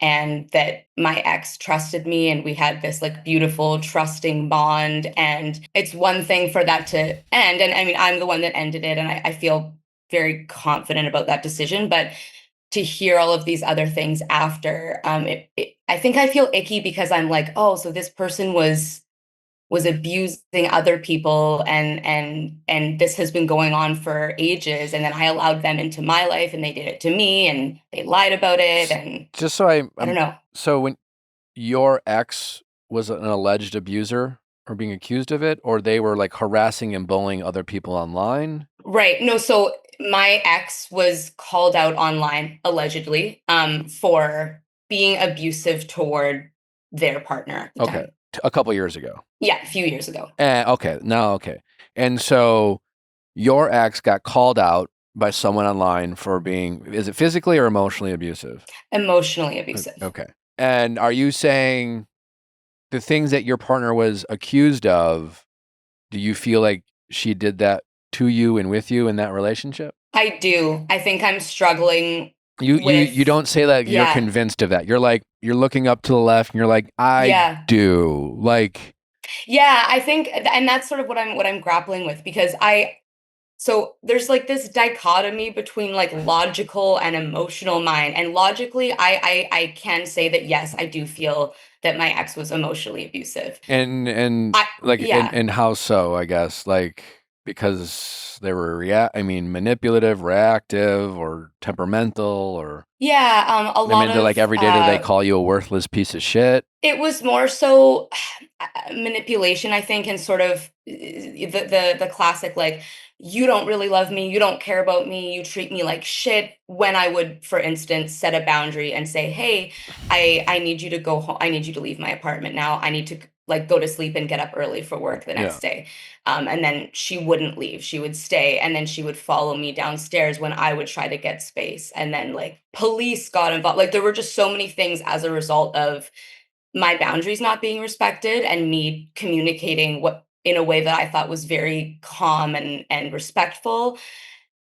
that my ex trusted me and we had this like beautiful trusting bond. And it's one thing for that to end. And I mean, I'm the one that ended it, and I feel very confident about that decision. But to hear all of these other things after, I think I feel icky because I'm like, oh, so this person was abusing other people, and this has been going on for ages, and then I allowed them into my life and they did it to me and they lied about it. And just so I don't know. So when your ex was an alleged abuser or being accused of it, or they were like harassing and bullying other people online? Right. No, so my ex was called out online allegedly for being abusive toward their partner at the time. A couple years ago. Yeah, a few years ago. Okay. And so your ex got called out by someone online for being, is it physically or emotionally abusive? Emotionally abusive. Okay. And are you saying the things that your partner was accused of, do you feel like she did that to you and with you in that relationship? I do. I think I'm struggling. You don't say that you're convinced of that. You're like, you're looking up to the left and you're like, I do. Like, yeah, I think, and that's sort of what I'm grappling with, because so there's like this dichotomy between like logical and emotional mind. And logically, I can say that, yes, I do feel that my ex was emotionally abusive. And how so, I guess, like, because they were manipulative, reactive, or temperamental, or a lot of like every day do they call you a worthless piece of shit? It was more so manipulation, I think, and sort of the classic, like, you don't really love me, you don't care about me, you treat me like shit. When I would, for instance, set a boundary and say, hey, I need you to go home, I need you to leave my apartment now, I need to like go to sleep and get up early for work the next day. And then she wouldn't leave, she would stay, and then she would follow me downstairs when I would try to get space. And then like police got involved. Like there were just so many things as a result of my boundaries not being respected and me communicating what in a way that I thought was very calm and respectful,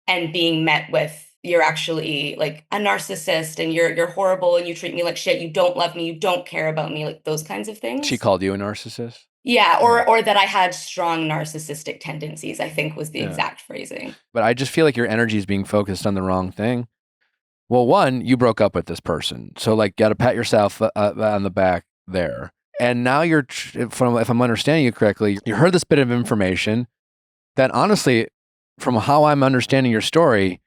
and being met with, you're actually like a narcissist and you're horrible and you treat me like shit, you don't love me, you don't care about me, like those kinds of things. She called you a narcissist? Yeah, or that I had strong narcissistic tendencies, I think was the exact phrasing. But I just feel like your energy is being focused on the wrong thing. Well, one, you broke up with this person, so like, got to pat yourself on the back there. And now if I'm understanding you correctly, you heard this bit of information that honestly, from how I'm understanding your story,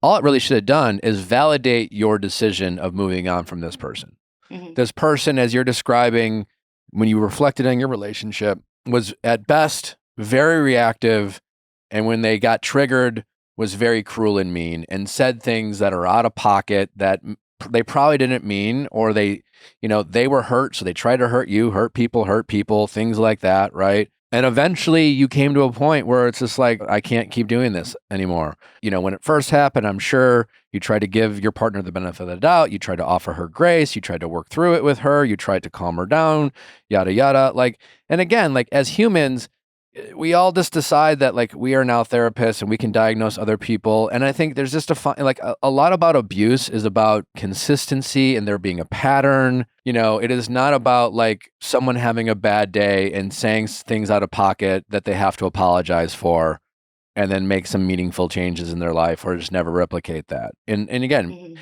all it really should have done is validate your decision of moving on from this person. Mm-hmm. This person, as you're describing, when you reflected on your relationship, was at best very reactive, and when they got triggered, was very cruel and mean, and said things that are out of pocket that they probably didn't mean, or they were hurt, so they tried to hurt you, hurt people, things like that, right? And eventually you came to a point where it's just like, I can't keep doing this anymore. When it first happened, I'm sure you tried to give your partner the benefit of the doubt. You tried to offer her grace. You tried to work through it with her. You tried to calm her down, yada, yada. Like, and again, like as humans, we all just decide that like we are now therapists and we can diagnose other people. And I think there's just a lot about abuse is about consistency and there being a pattern. It is not about like someone having a bad day and saying things out of pocket that they have to apologize for and then make some meaningful changes in their life, or just never replicate that. And again, mm-hmm.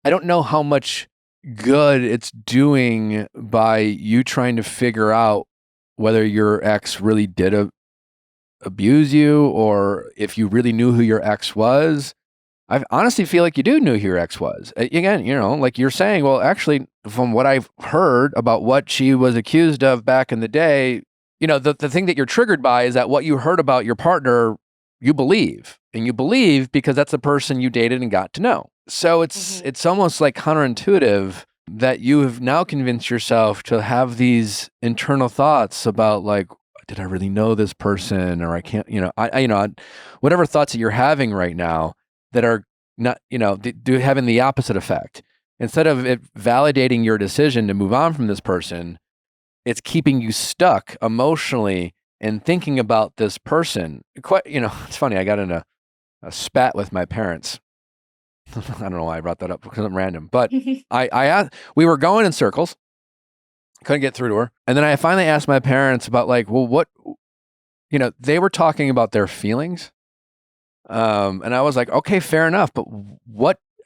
I don't know how much good it's doing by you trying to figure out whether your ex really did abuse you, or if you really knew who your ex was. I honestly feel like you do know who your ex was. Again, like you're saying, well, actually, from what I've heard about what she was accused of back in the day, the thing that you're triggered by is that what you heard about your partner, you believe. And you believe because that's the person you dated and got to know. So it's almost like counterintuitive that you have now convinced yourself to have these internal thoughts about like, did I really know this person? Or I can't, whatever thoughts that you're having right now that are having the opposite effect. Instead of it validating your decision to move on from this person, it's keeping you stuck emotionally and thinking about this person. It's funny. I got in a spat with my parents. I don't know why I brought that up because I'm random, but I asked, we were going in circles, couldn't get through to her. And then I finally asked my parents about what, they were talking about their feelings. And I was like, okay, fair enough. But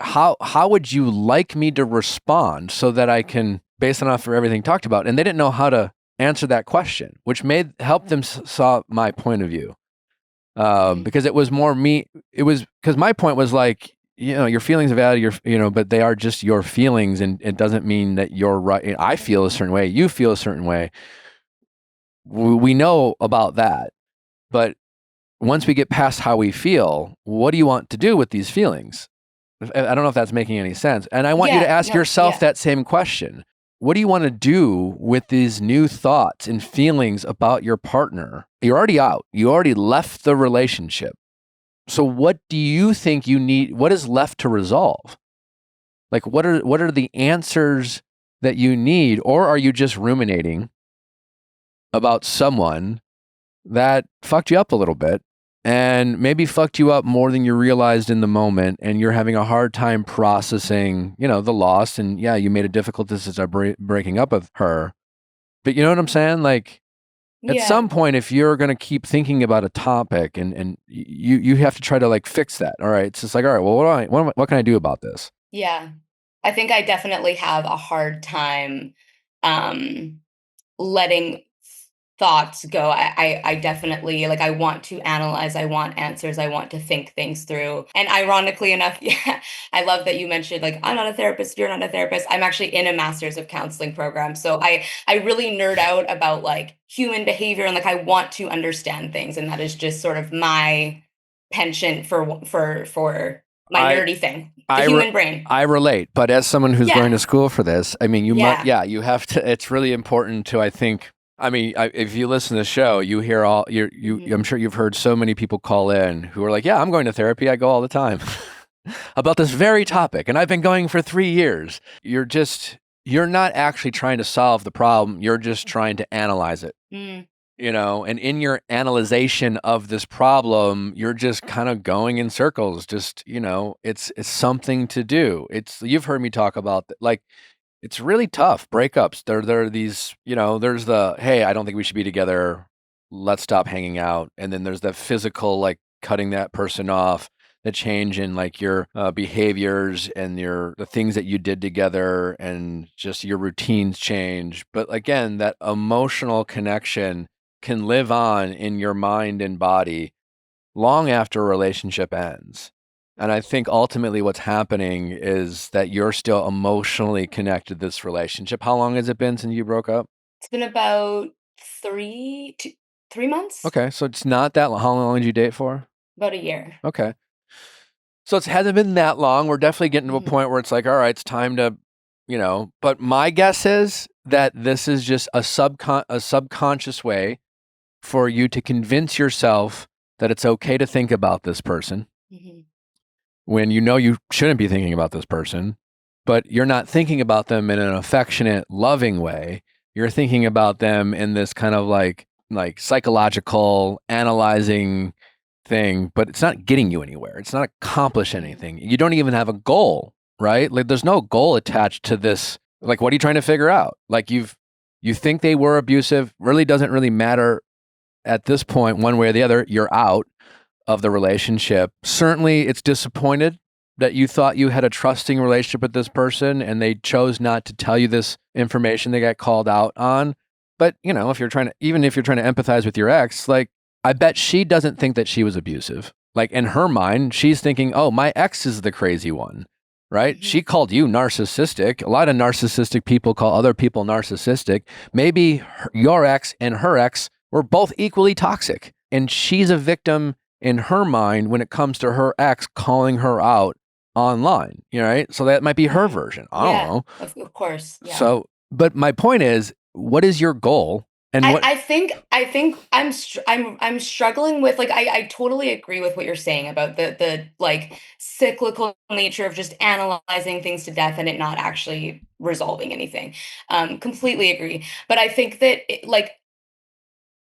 how would you like me to respond so that I can, based on everything talked about? And they didn't know how to answer that question, which helped them saw my point of view. Because it was more me. It was because my point was like, your feelings are valid, but they are just your feelings, and it doesn't mean that you're right. I feel a certain way, you feel a certain way. We know about that, but once we get past how we feel, what do you want to do with these feelings? I don't know if that's making any sense. And I want you to ask yourself that same question. What do you want to do with these new thoughts and feelings about your partner? You're already out. You already left the relationship. So what do you think you need? What is left to resolve? Like, what are the answers that you need? Or are you just ruminating about someone that fucked you up a little bit and maybe fucked you up more than you realized in the moment, and you're having a hard time processing, the loss, and you made a difficult decision breaking up with her. But you know what I'm saying? Like, at some point, if you're going to keep thinking about a topic and you have to try to fix that. All right. It's just like, all right, well, what can I do about this? Yeah. I think I definitely have a hard time letting thoughts go. I definitely I want to analyze, I want answers, I want to think things through. And ironically enough, I love that you mentioned I'm not a therapist, you're not a therapist. I'm actually in a master's of counseling program. So I really nerd out about human behavior, and I want to understand things. And that is just sort of my penchant for my nerdy thing, the human brain. I relate, but as someone who's going to school for this, I mean, you have to, it's really important to, I think, if you listen to the show, you hear I'm sure you've heard so many people call in who are like, yeah, I'm going to therapy. I go all the time about this very topic. And I've been going for 3 years. You're not actually trying to solve the problem. You're just trying to analyze it, and in your analyzation of this problem, you're just kind of going in circles. Just, it's something to do. You've heard me talk about it's really tough breakups. There are these, there's the, hey, I don't think we should be together. Let's stop hanging out. And then there's the physical, cutting that person off, the change in your behaviors and the things that you did together, and just your routines change. But again, that emotional connection can live on in your mind and body long after a relationship ends. And I think ultimately what's happening is that you're still emotionally connected to this relationship. How long has it been since you broke up? It's been about 3 months. Okay, so it's not that long. How long did you date for? About a year. Okay. So it hasn't been that long. We're definitely getting to a point where it's all right, it's time to, but my guess is that this is just a subconscious way for you to convince yourself that it's okay to think about this person. Mm-hmm. When you shouldn't be thinking about this person, but you're not thinking about them in an affectionate, loving way. You're thinking about them in this kind of like psychological, analyzing thing, but it's not getting you anywhere. It's not accomplish anything. You don't even have a goal, right? There's no goal attached to this. What are you trying to figure out? You think they were abusive, really doesn't really matter at this point, one way or the other. You're out of the relationship. Certainly it's disappointed that you thought you had a trusting relationship with this person and they chose not to tell you this information they got called out on. But, if you're trying to empathize with your ex, I bet she doesn't think that she was abusive. In her mind, she's thinking, oh, my ex is the crazy one, right? Mm-hmm. She called you narcissistic. A lot of narcissistic people call other people narcissistic. Maybe your ex and her ex were both equally toxic, and she's a victim in her mind when it comes to her ex calling her out online, right? So that might be her version. I don't know. Of course. Yeah. So, but my point is, what is your goal And I think I'm struggling with, like, I totally agree with what you're saying about the like cyclical nature of just analyzing things to death and it not actually resolving anything. Completely agree. But I think that like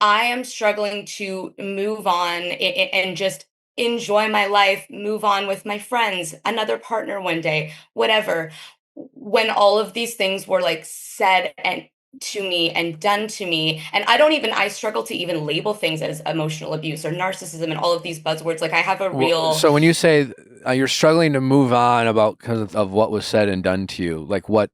I am struggling to move on and just enjoy my life, move on with my friends, another partner one day, whatever. When all of these things were like said and to me and done to me, and I struggle to even label things as emotional abuse or narcissism and all of these buzzwords. Like I have a real. So when you say you're struggling to move on about because of what was said and done to you, like what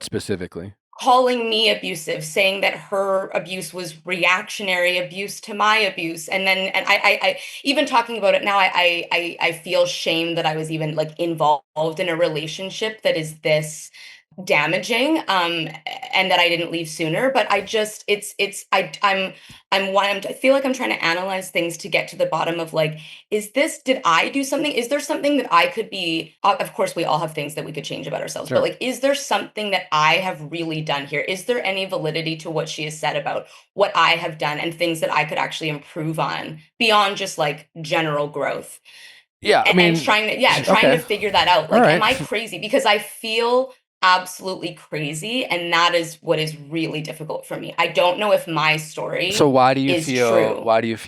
specifically? Calling me abusive, saying that her abuse was reactionary abuse to my abuse, and then I even talking about it now, I feel shame that I was even like involved in a relationship that is this damaging, and that I didn't leave sooner. But I just I feel like I'm trying to analyze things to get to the bottom of like, did I do something? Is there something that I could be, of course we all have things that we could change about ourselves, Sure. but like, is there something that I have really done here? Is there any validity to what she has said about what I have done and things that I could actually improve on beyond just like general growth? Yeah, I mean, And trying to figure that out. Like, am I crazy? Because I feel absolutely crazy, and that is what is really difficult for me. I don't know if my story so why do you is feel true. why do you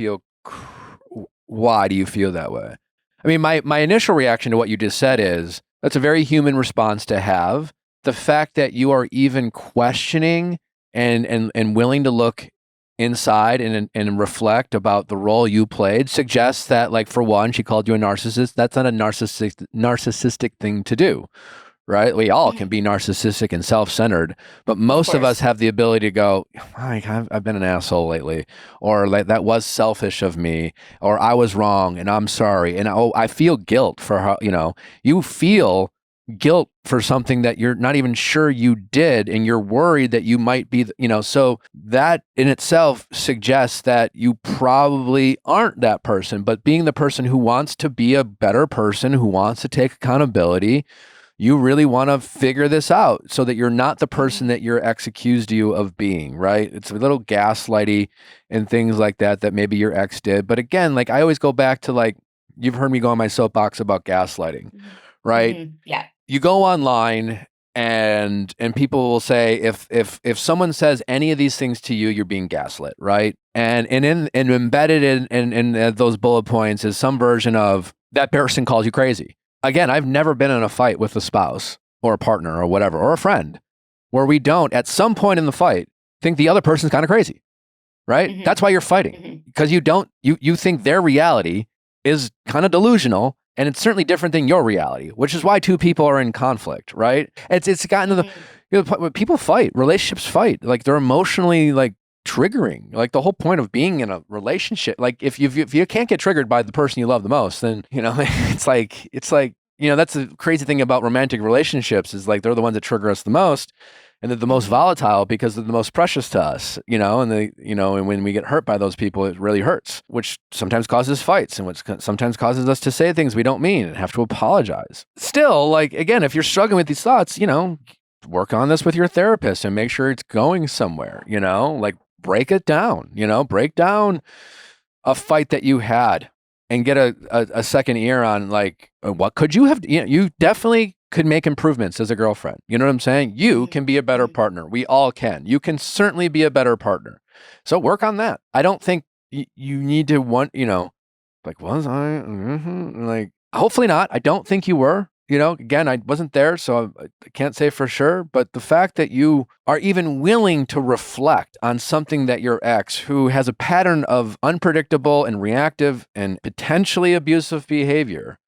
feel that way? I mean, my initial reaction to what you just said is that's a very human response to have. The fact that you are even questioning and willing to look inside and reflect about the role you played suggests that, like, for one, she called you a narcissist. That's not a narcissistic thing to do. Right? We all can be narcissistic and self-centered, but most of us have the ability to go, I've been an asshole lately, or like that was selfish of me, or I was wrong and I'm sorry. And I feel guilt for how, you feel guilt for something that you're not even sure you did. And you're worried that you might be, so that in itself suggests that you probably aren't that person, but being the person who wants to be a better person, who wants to take accountability, you really want to figure this out so that you're not the person that your ex accused you of being, right? It's a little gaslighty and things like that maybe your ex did. But again, like I always go back to, like, you've heard me go on my soapbox about gaslighting, right? Yeah. You go online and people will say if someone says any of these things to you, you're being gaslit, right? And embedded in those bullet points is some version of that person calls you crazy. Again, I've never been in a fight with a spouse or a partner or whatever, or a friend, where we don't, at some point in the fight, think the other person's kind of crazy, right? That's why you're fighting, because you think their reality is kind of delusional, and it's certainly different than your reality, which is why two people are in conflict, right? It's gotten to when people fight, relationships fight, like they're emotionally like triggering. Like the whole point of being in a relationship, like if you can't get triggered by the person you love the most, then it's like that's the crazy thing about romantic relationships, is like they're the ones that trigger us the most, and they're the most volatile because they're the most precious to us, and when we get hurt by those people, it really hurts, which sometimes causes fights, and which sometimes causes us to say things we don't mean and have to apologize. Still, like, again, if you're struggling with these thoughts, work on this with your therapist and make sure it's going somewhere, like break it down, break down a fight that you had and get a second ear on, like, what could you have, you definitely could make improvements as a girlfriend. You know what I'm saying? You can be a better partner. We all can. You can certainly be a better partner. So work on that. I don't think you need to like, was I? Like, hopefully not. I don't think you were. Again, I wasn't there, so I can't say for sure. But the fact that you are even willing to reflect on something that your ex, who has a pattern of unpredictable and reactive and potentially abusive behavior,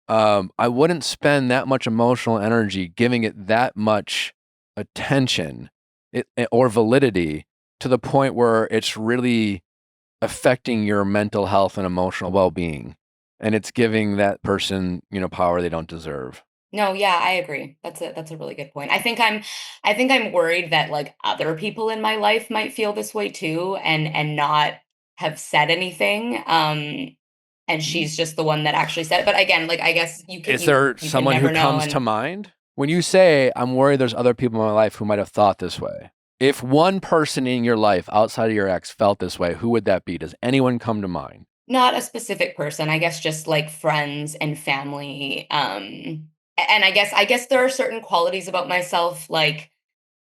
I wouldn't spend that much emotional energy giving it that much attention or validity to the point where it's really affecting your mental health and emotional well-being. And it's giving that person, power they don't deserve. No, yeah, I agree. That's a really good point. I think I'm worried that like other people in my life might feel this way too, and not have said anything. And she's just the one that actually said it. But again, like, I guess Is there someone who comes to mind when you say, I'm worried there's other people in my life who might have thought this way? If one person in your life outside of your ex felt this way, who would that be? Does anyone come to mind? Not a specific person, I guess just like friends and family. And I guess there are certain qualities about myself, like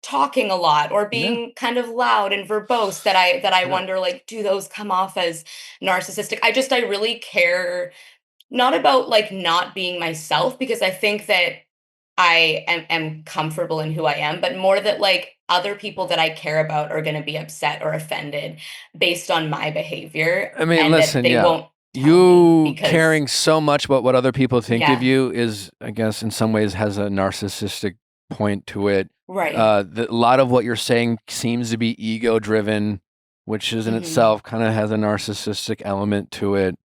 talking a lot or Yeah. being kind of loud and verbose, that I Yeah. wonder, like, do those come off as narcissistic? I really care not about like not being myself, because I think that I am comfortable in who I am, but more that like other people that I care about are going to be upset or offended based on my behavior, I mean, and that listen, they yeah. won't tell me You because, caring so much about what other people think of yeah, you is, I guess, in some ways has a narcissistic point to it. right. A lot of what you're saying seems to be ego driven, which is in Hmm. itself kind of has a narcissistic element to it,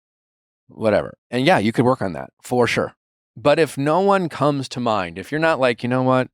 whatever. And yeah, you could work on that for sure. But if no one comes to mind, if you're not like, you know what,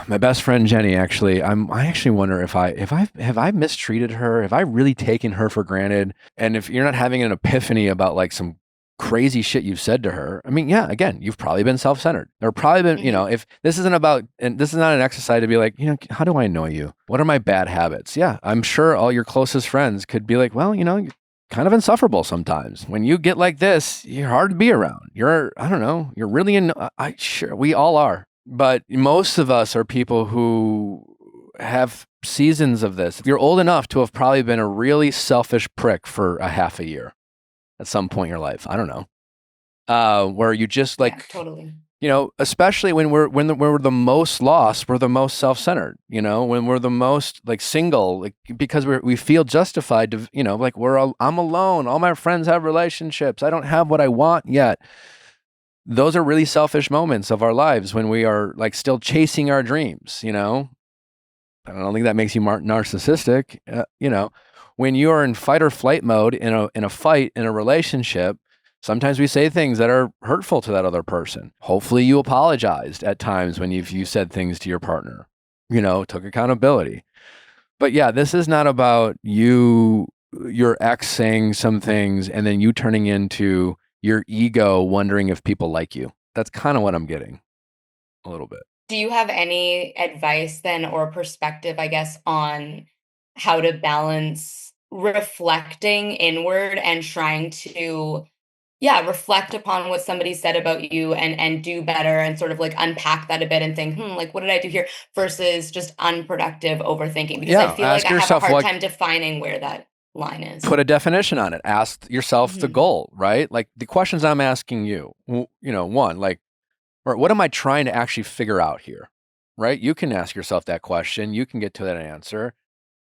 my best friend Jenny, actually, I actually wonder if I mistreated her? Have I really taken her for granted? And if you're not having an epiphany about like some crazy shit you've said to her, I mean, yeah, again, you've probably been self-centered. Or probably been, Hmm. if this isn't about, and this is not an exercise to be like, how do I know you? What are my bad habits? Yeah, I'm sure all your closest friends could be like, well, you're kind of insufferable sometimes. When you get like this, you're hard to be around. I don't know, you're really sure we all are. But most of us are people who have seasons of this. You're old enough to have probably been a really selfish prick for a half a year at some point in your life. I don't know. Where you just Yeah, like, totally. especially when we're the most lost, we're the most self-centered, when we're the most like single, like because we feel justified to, like I'm alone. All my friends have relationships. I don't have what I want yet. Those are really selfish moments of our lives when we are like still chasing our dreams, I don't think that makes you narcissistic. When you are in fight or flight mode in a fight in a relationship, sometimes we say things that are hurtful to that other person. Hopefully you apologized at times when you said things to your partner, took accountability. But yeah, this is not about your ex saying some things and then you turning into your ego wondering if people like you. That's kind of what I'm getting a little bit. Do you have any advice then, or perspective, I guess, on how to balance reflecting inward and trying to, yeah, reflect upon what somebody said about you and do better and sort of like unpack that a bit and think, like, what did I do here? Versus just unproductive overthinking? Because I Yeah, feel like ask I have a yourself hard like time defining where that line is. put a definition on it. Ask yourself the Hmm. goal, right? Like the questions I'm asking you, one, like, or what am I trying to actually figure out here? Right? You can ask yourself that question. You can get to that answer.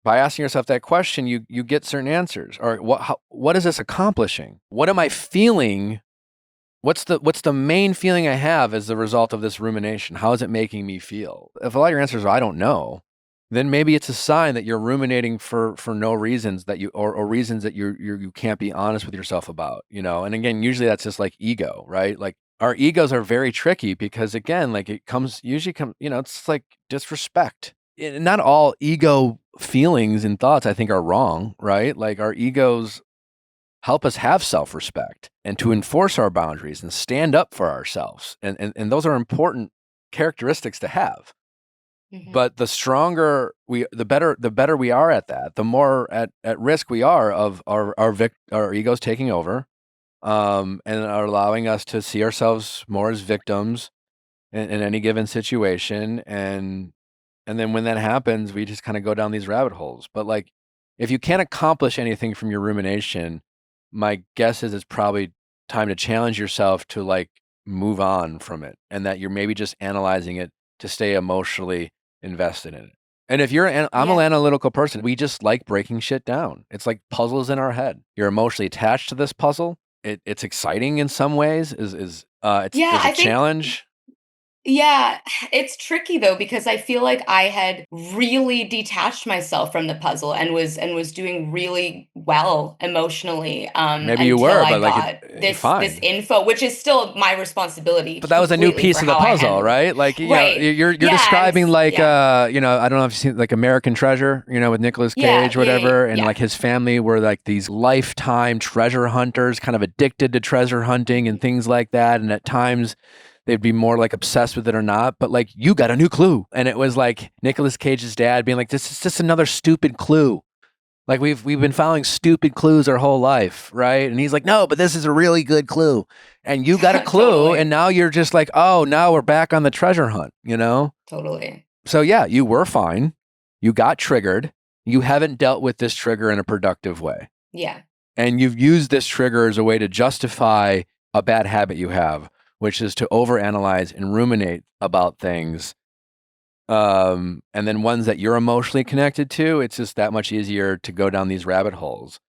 By asking yourself that question, you get certain answers. Or what is this accomplishing? What am I feeling? What's the main feeling I have as the result of this rumination? How is it making me feel? If a lot of your answers are I don't know, then maybe it's a sign that you're ruminating for no reasons that or reasons that you can't be honest with yourself about, And again, usually that's just like ego, right? Like our egos are very tricky because again, like it's like disrespect. Not all ego feelings and thoughts I think are wrong, right? Like our egos help us have self-respect and to enforce our boundaries and stand up for ourselves. And those are important characteristics to have. Hmm. But the better we are at that, the more at risk we are of our egos taking over, and are allowing us to see ourselves more as victims in any given situation. And then when that happens, we just kind of go down these rabbit holes. But like, if you can't accomplish anything from your rumination, my guess is it's probably time to challenge yourself to like move on from it, and that you're maybe just analyzing it to stay emotionally invested in it. And if I'm an Yeah. analytical person, we just like breaking shit down. It's like puzzles in our head. You're emotionally attached to this puzzle. It's exciting in some ways. Yeah, There's a I think. challenge. Yeah, it's tricky though, because I feel like I had really detached myself from the puzzle and was doing really well emotionally, Maybe you until were, I but like got this fine. info, which is still my responsibility But that was a new completely piece for of the how I puzzle, handle. right? Like, Right. you're Yeah, and describing like, yeah. I don't know if you've seen like American Treasure, with Nicolas Yeah, Cage or yeah, yeah, whatever, and yeah. like his family were like these lifetime treasure hunters, kind of addicted to treasure hunting and Mhm. things like that. And at times they'd be more like obsessed with it or not, but like, you got a new clue. And it was like Nicolas Cage's dad being like, this is just another stupid clue. Like we've been following stupid clues our whole life, right? And he's like, no, but this is a really good clue. And you got a clue, Totally. and now you're just like, oh, now we're back on the treasure hunt, you know? Totally. So yeah, you were fine. You got triggered. You haven't dealt with this trigger in a productive way. Yeah. And you've used this trigger as a way to justify a bad habit you have, which is to overanalyze and ruminate about things. And then ones that you're emotionally connected to, it's just that much easier to go down these rabbit holes.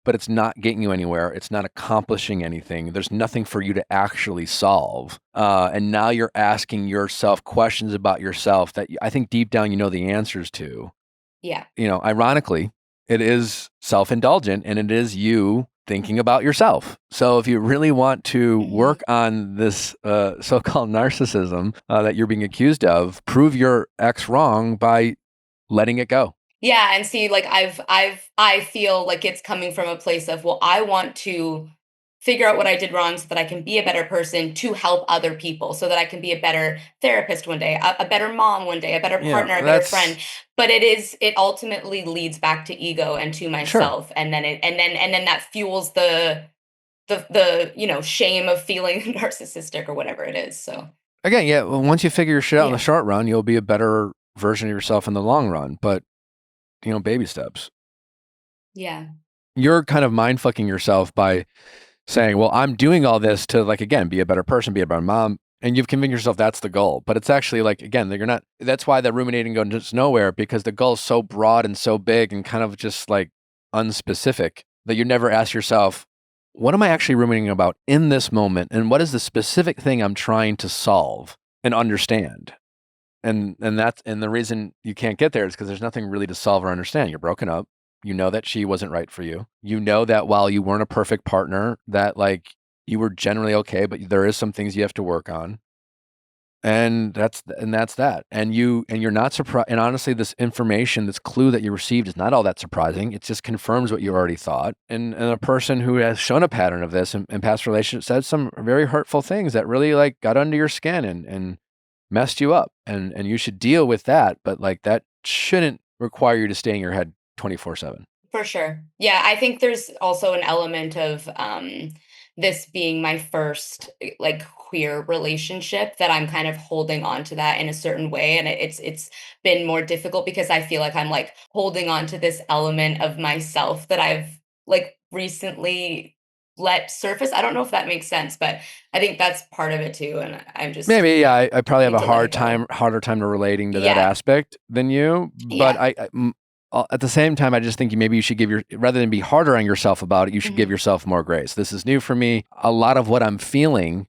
But it's not getting you anywhere. It's not accomplishing anything. There's nothing for you to actually solve. And now you're asking yourself questions about yourself that I think deep down you know the answers to. Yeah. You know, ironically, it is self-indulgent, and it is you thinking about yourself. So if you really want to work on this so-called narcissism that you're being accused of, prove your ex wrong by letting it go. Yeah, and see, like I feel like it's coming from a place of, well, I want to figure out what I did wrong so that I can be a better person to help other people, so that I can be a better therapist one day, a better mom one day, a better partner, a better friend. But it ultimately leads back to ego and to myself. Sure. And then that fuels the shame of feeling narcissistic or whatever it is. So again, yeah, well, once you figure your shit out in the short run, you'll be a better version of yourself in the long run. But baby steps. Yeah. You're kind of mind fucking yourself by saying, well, I'm doing all this to, like, again, be a better person, be a better mom. And you've convinced yourself that's the goal. But it's actually like, again, you're not, that's why the ruminating goes nowhere, because the goal is so broad and so big and kind of just like unspecific that you never ask yourself, what am I actually ruminating about in this moment? And what is the specific thing I'm trying to solve and understand? And the reason you can't get there is because there's nothing really to solve or understand. You're broken up. You know that she wasn't right for you. You know that while you weren't a perfect partner, that like you were generally okay, but there is some things you have to work on. And that's that. And you're not surprised. And honestly, this information, this clue that you received is not all that surprising. It just confirms what you already thought. And a person who has shown a pattern of this in past relationships said some very hurtful things that really like got under your skin and messed you up, and you should deal with that, but like that shouldn't require you to stay in your head 24/7. For sure. Yeah, I think there's also an element of this being my first like queer relationship, that I'm kind of holding on to that in a certain way, and it's been more difficult because I feel like I'm like holding on to this element of myself that I've like recently let surface. I don't know if that makes sense, but I think that's part of it too. And I'm just maybe, yeah, I probably have a harder time to relating to that aspect than you. But at the same time, I just think maybe you should rather than be harder on yourself about it, you should give yourself more grace. This is new for me. A lot of what I'm feeling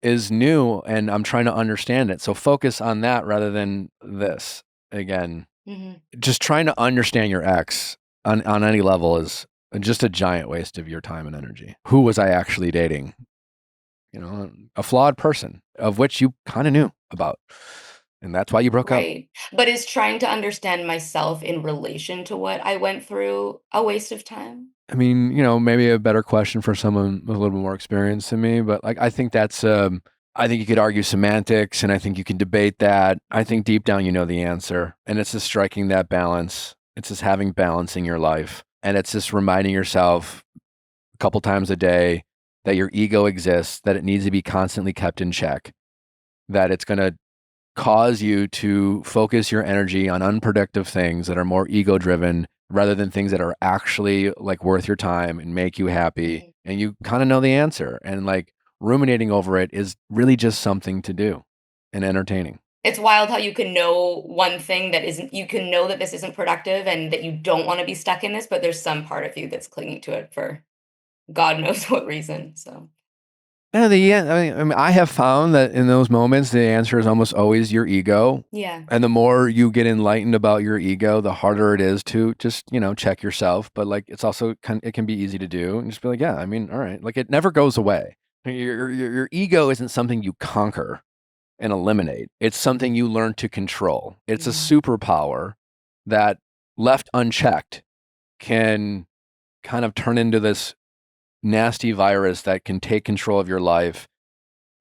is new, and I'm trying to understand it. So focus on that rather than this. Again, just trying to understand your ex on any level is just a giant waste of your time and energy. Who was I actually dating? A flawed person of which you kind of knew about. And that's why you broke up. But is trying to understand myself in relation to what I went through a waste of time? I mean, maybe a better question for someone with a little bit more experience than me, but like, I think that's, I think you could argue semantics, and I think you can debate that. I think deep down, you know the answer, and it's just striking that balance. It's just having balance in your life. And it's just reminding yourself a couple times a day that your ego exists, that it needs to be constantly kept in check, that it's going to cause you to focus your energy on unproductive things that are more ego driven rather than things that are actually like worth your time and make you happy. And you kind of know the answer. And like ruminating over it is really just something to do and entertaining. It's wild how you can know one thing that isn't, you can know that this isn't productive and that you don't want to be stuck in this, but there's some part of you that's clinging to it for God knows what reason. So. I mean, I have found that in those moments, the answer is almost always your ego. Yeah. And the more you get enlightened about your ego, the harder it is to just, check yourself. But like, it's also, it can be easy to do and just be like, yeah, I mean, all right. Like, it never goes away. Your ego isn't something you conquer and eliminate. It's something you learn to control. It's a superpower that left unchecked can kind of turn into this nasty virus that can take control of your life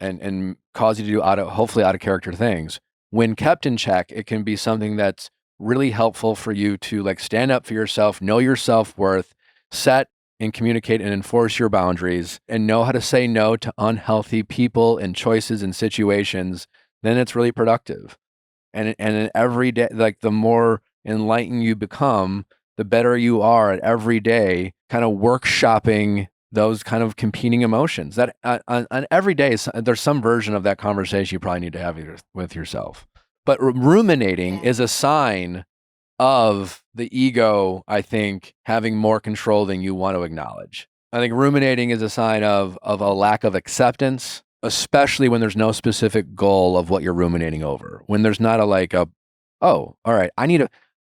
and cause you to do hopefully out of character things. When kept in check, it can be something that's really helpful for you to like stand up for yourself, know your self-worth, set and communicate and enforce your boundaries, and know how to say no to unhealthy people and choices and situations. Then it's really productive. And every day, like the more enlightened you become, the better you are at every day kind of workshopping those kind of competing emotions. That on every day, there's some version of that conversation you probably need to have with yourself. But ruminating is a sign of the ego, I think, having more control than you want to acknowledge. I think ruminating is a sign of a lack of acceptance, especially when there's no specific goal of what you're ruminating over. When there's not oh, all right,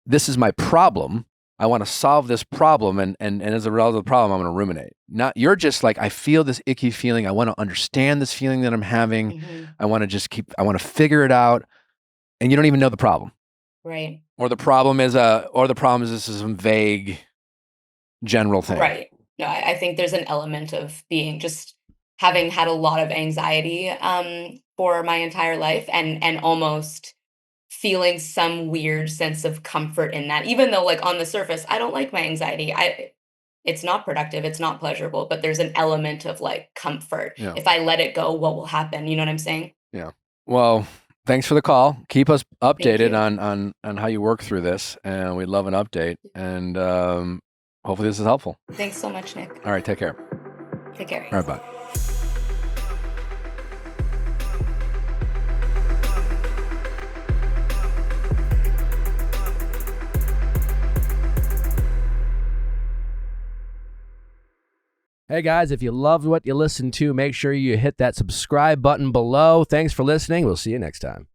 this is my problem. I want to solve this problem. And as a result of the problem, I'm going to ruminate. Not, you're just like, I feel this icky feeling. I want to understand this feeling that I'm having. Mm-hmm. I want to figure it out. And you don't even know the problem. Right. Or the problem is this is some vague general thing. Right. No, I think there's an element of being just having had a lot of anxiety for my entire life and almost feeling some weird sense of comfort in that, even though like on the surface, I don't like my anxiety. It's not productive. It's not pleasurable, but there's an element of like comfort. Yeah. If I let it go, what will happen? You know what I'm saying? Yeah. Well, thanks for the call. Keep us updated on how you work through this, and we'd love an update. And hopefully this is helpful. Thanks so much, Nick. All right, take care. Take care. All right, bye. Hey guys, if you loved what you listened to, make sure you hit that subscribe button below. Thanks for listening. We'll see you next time.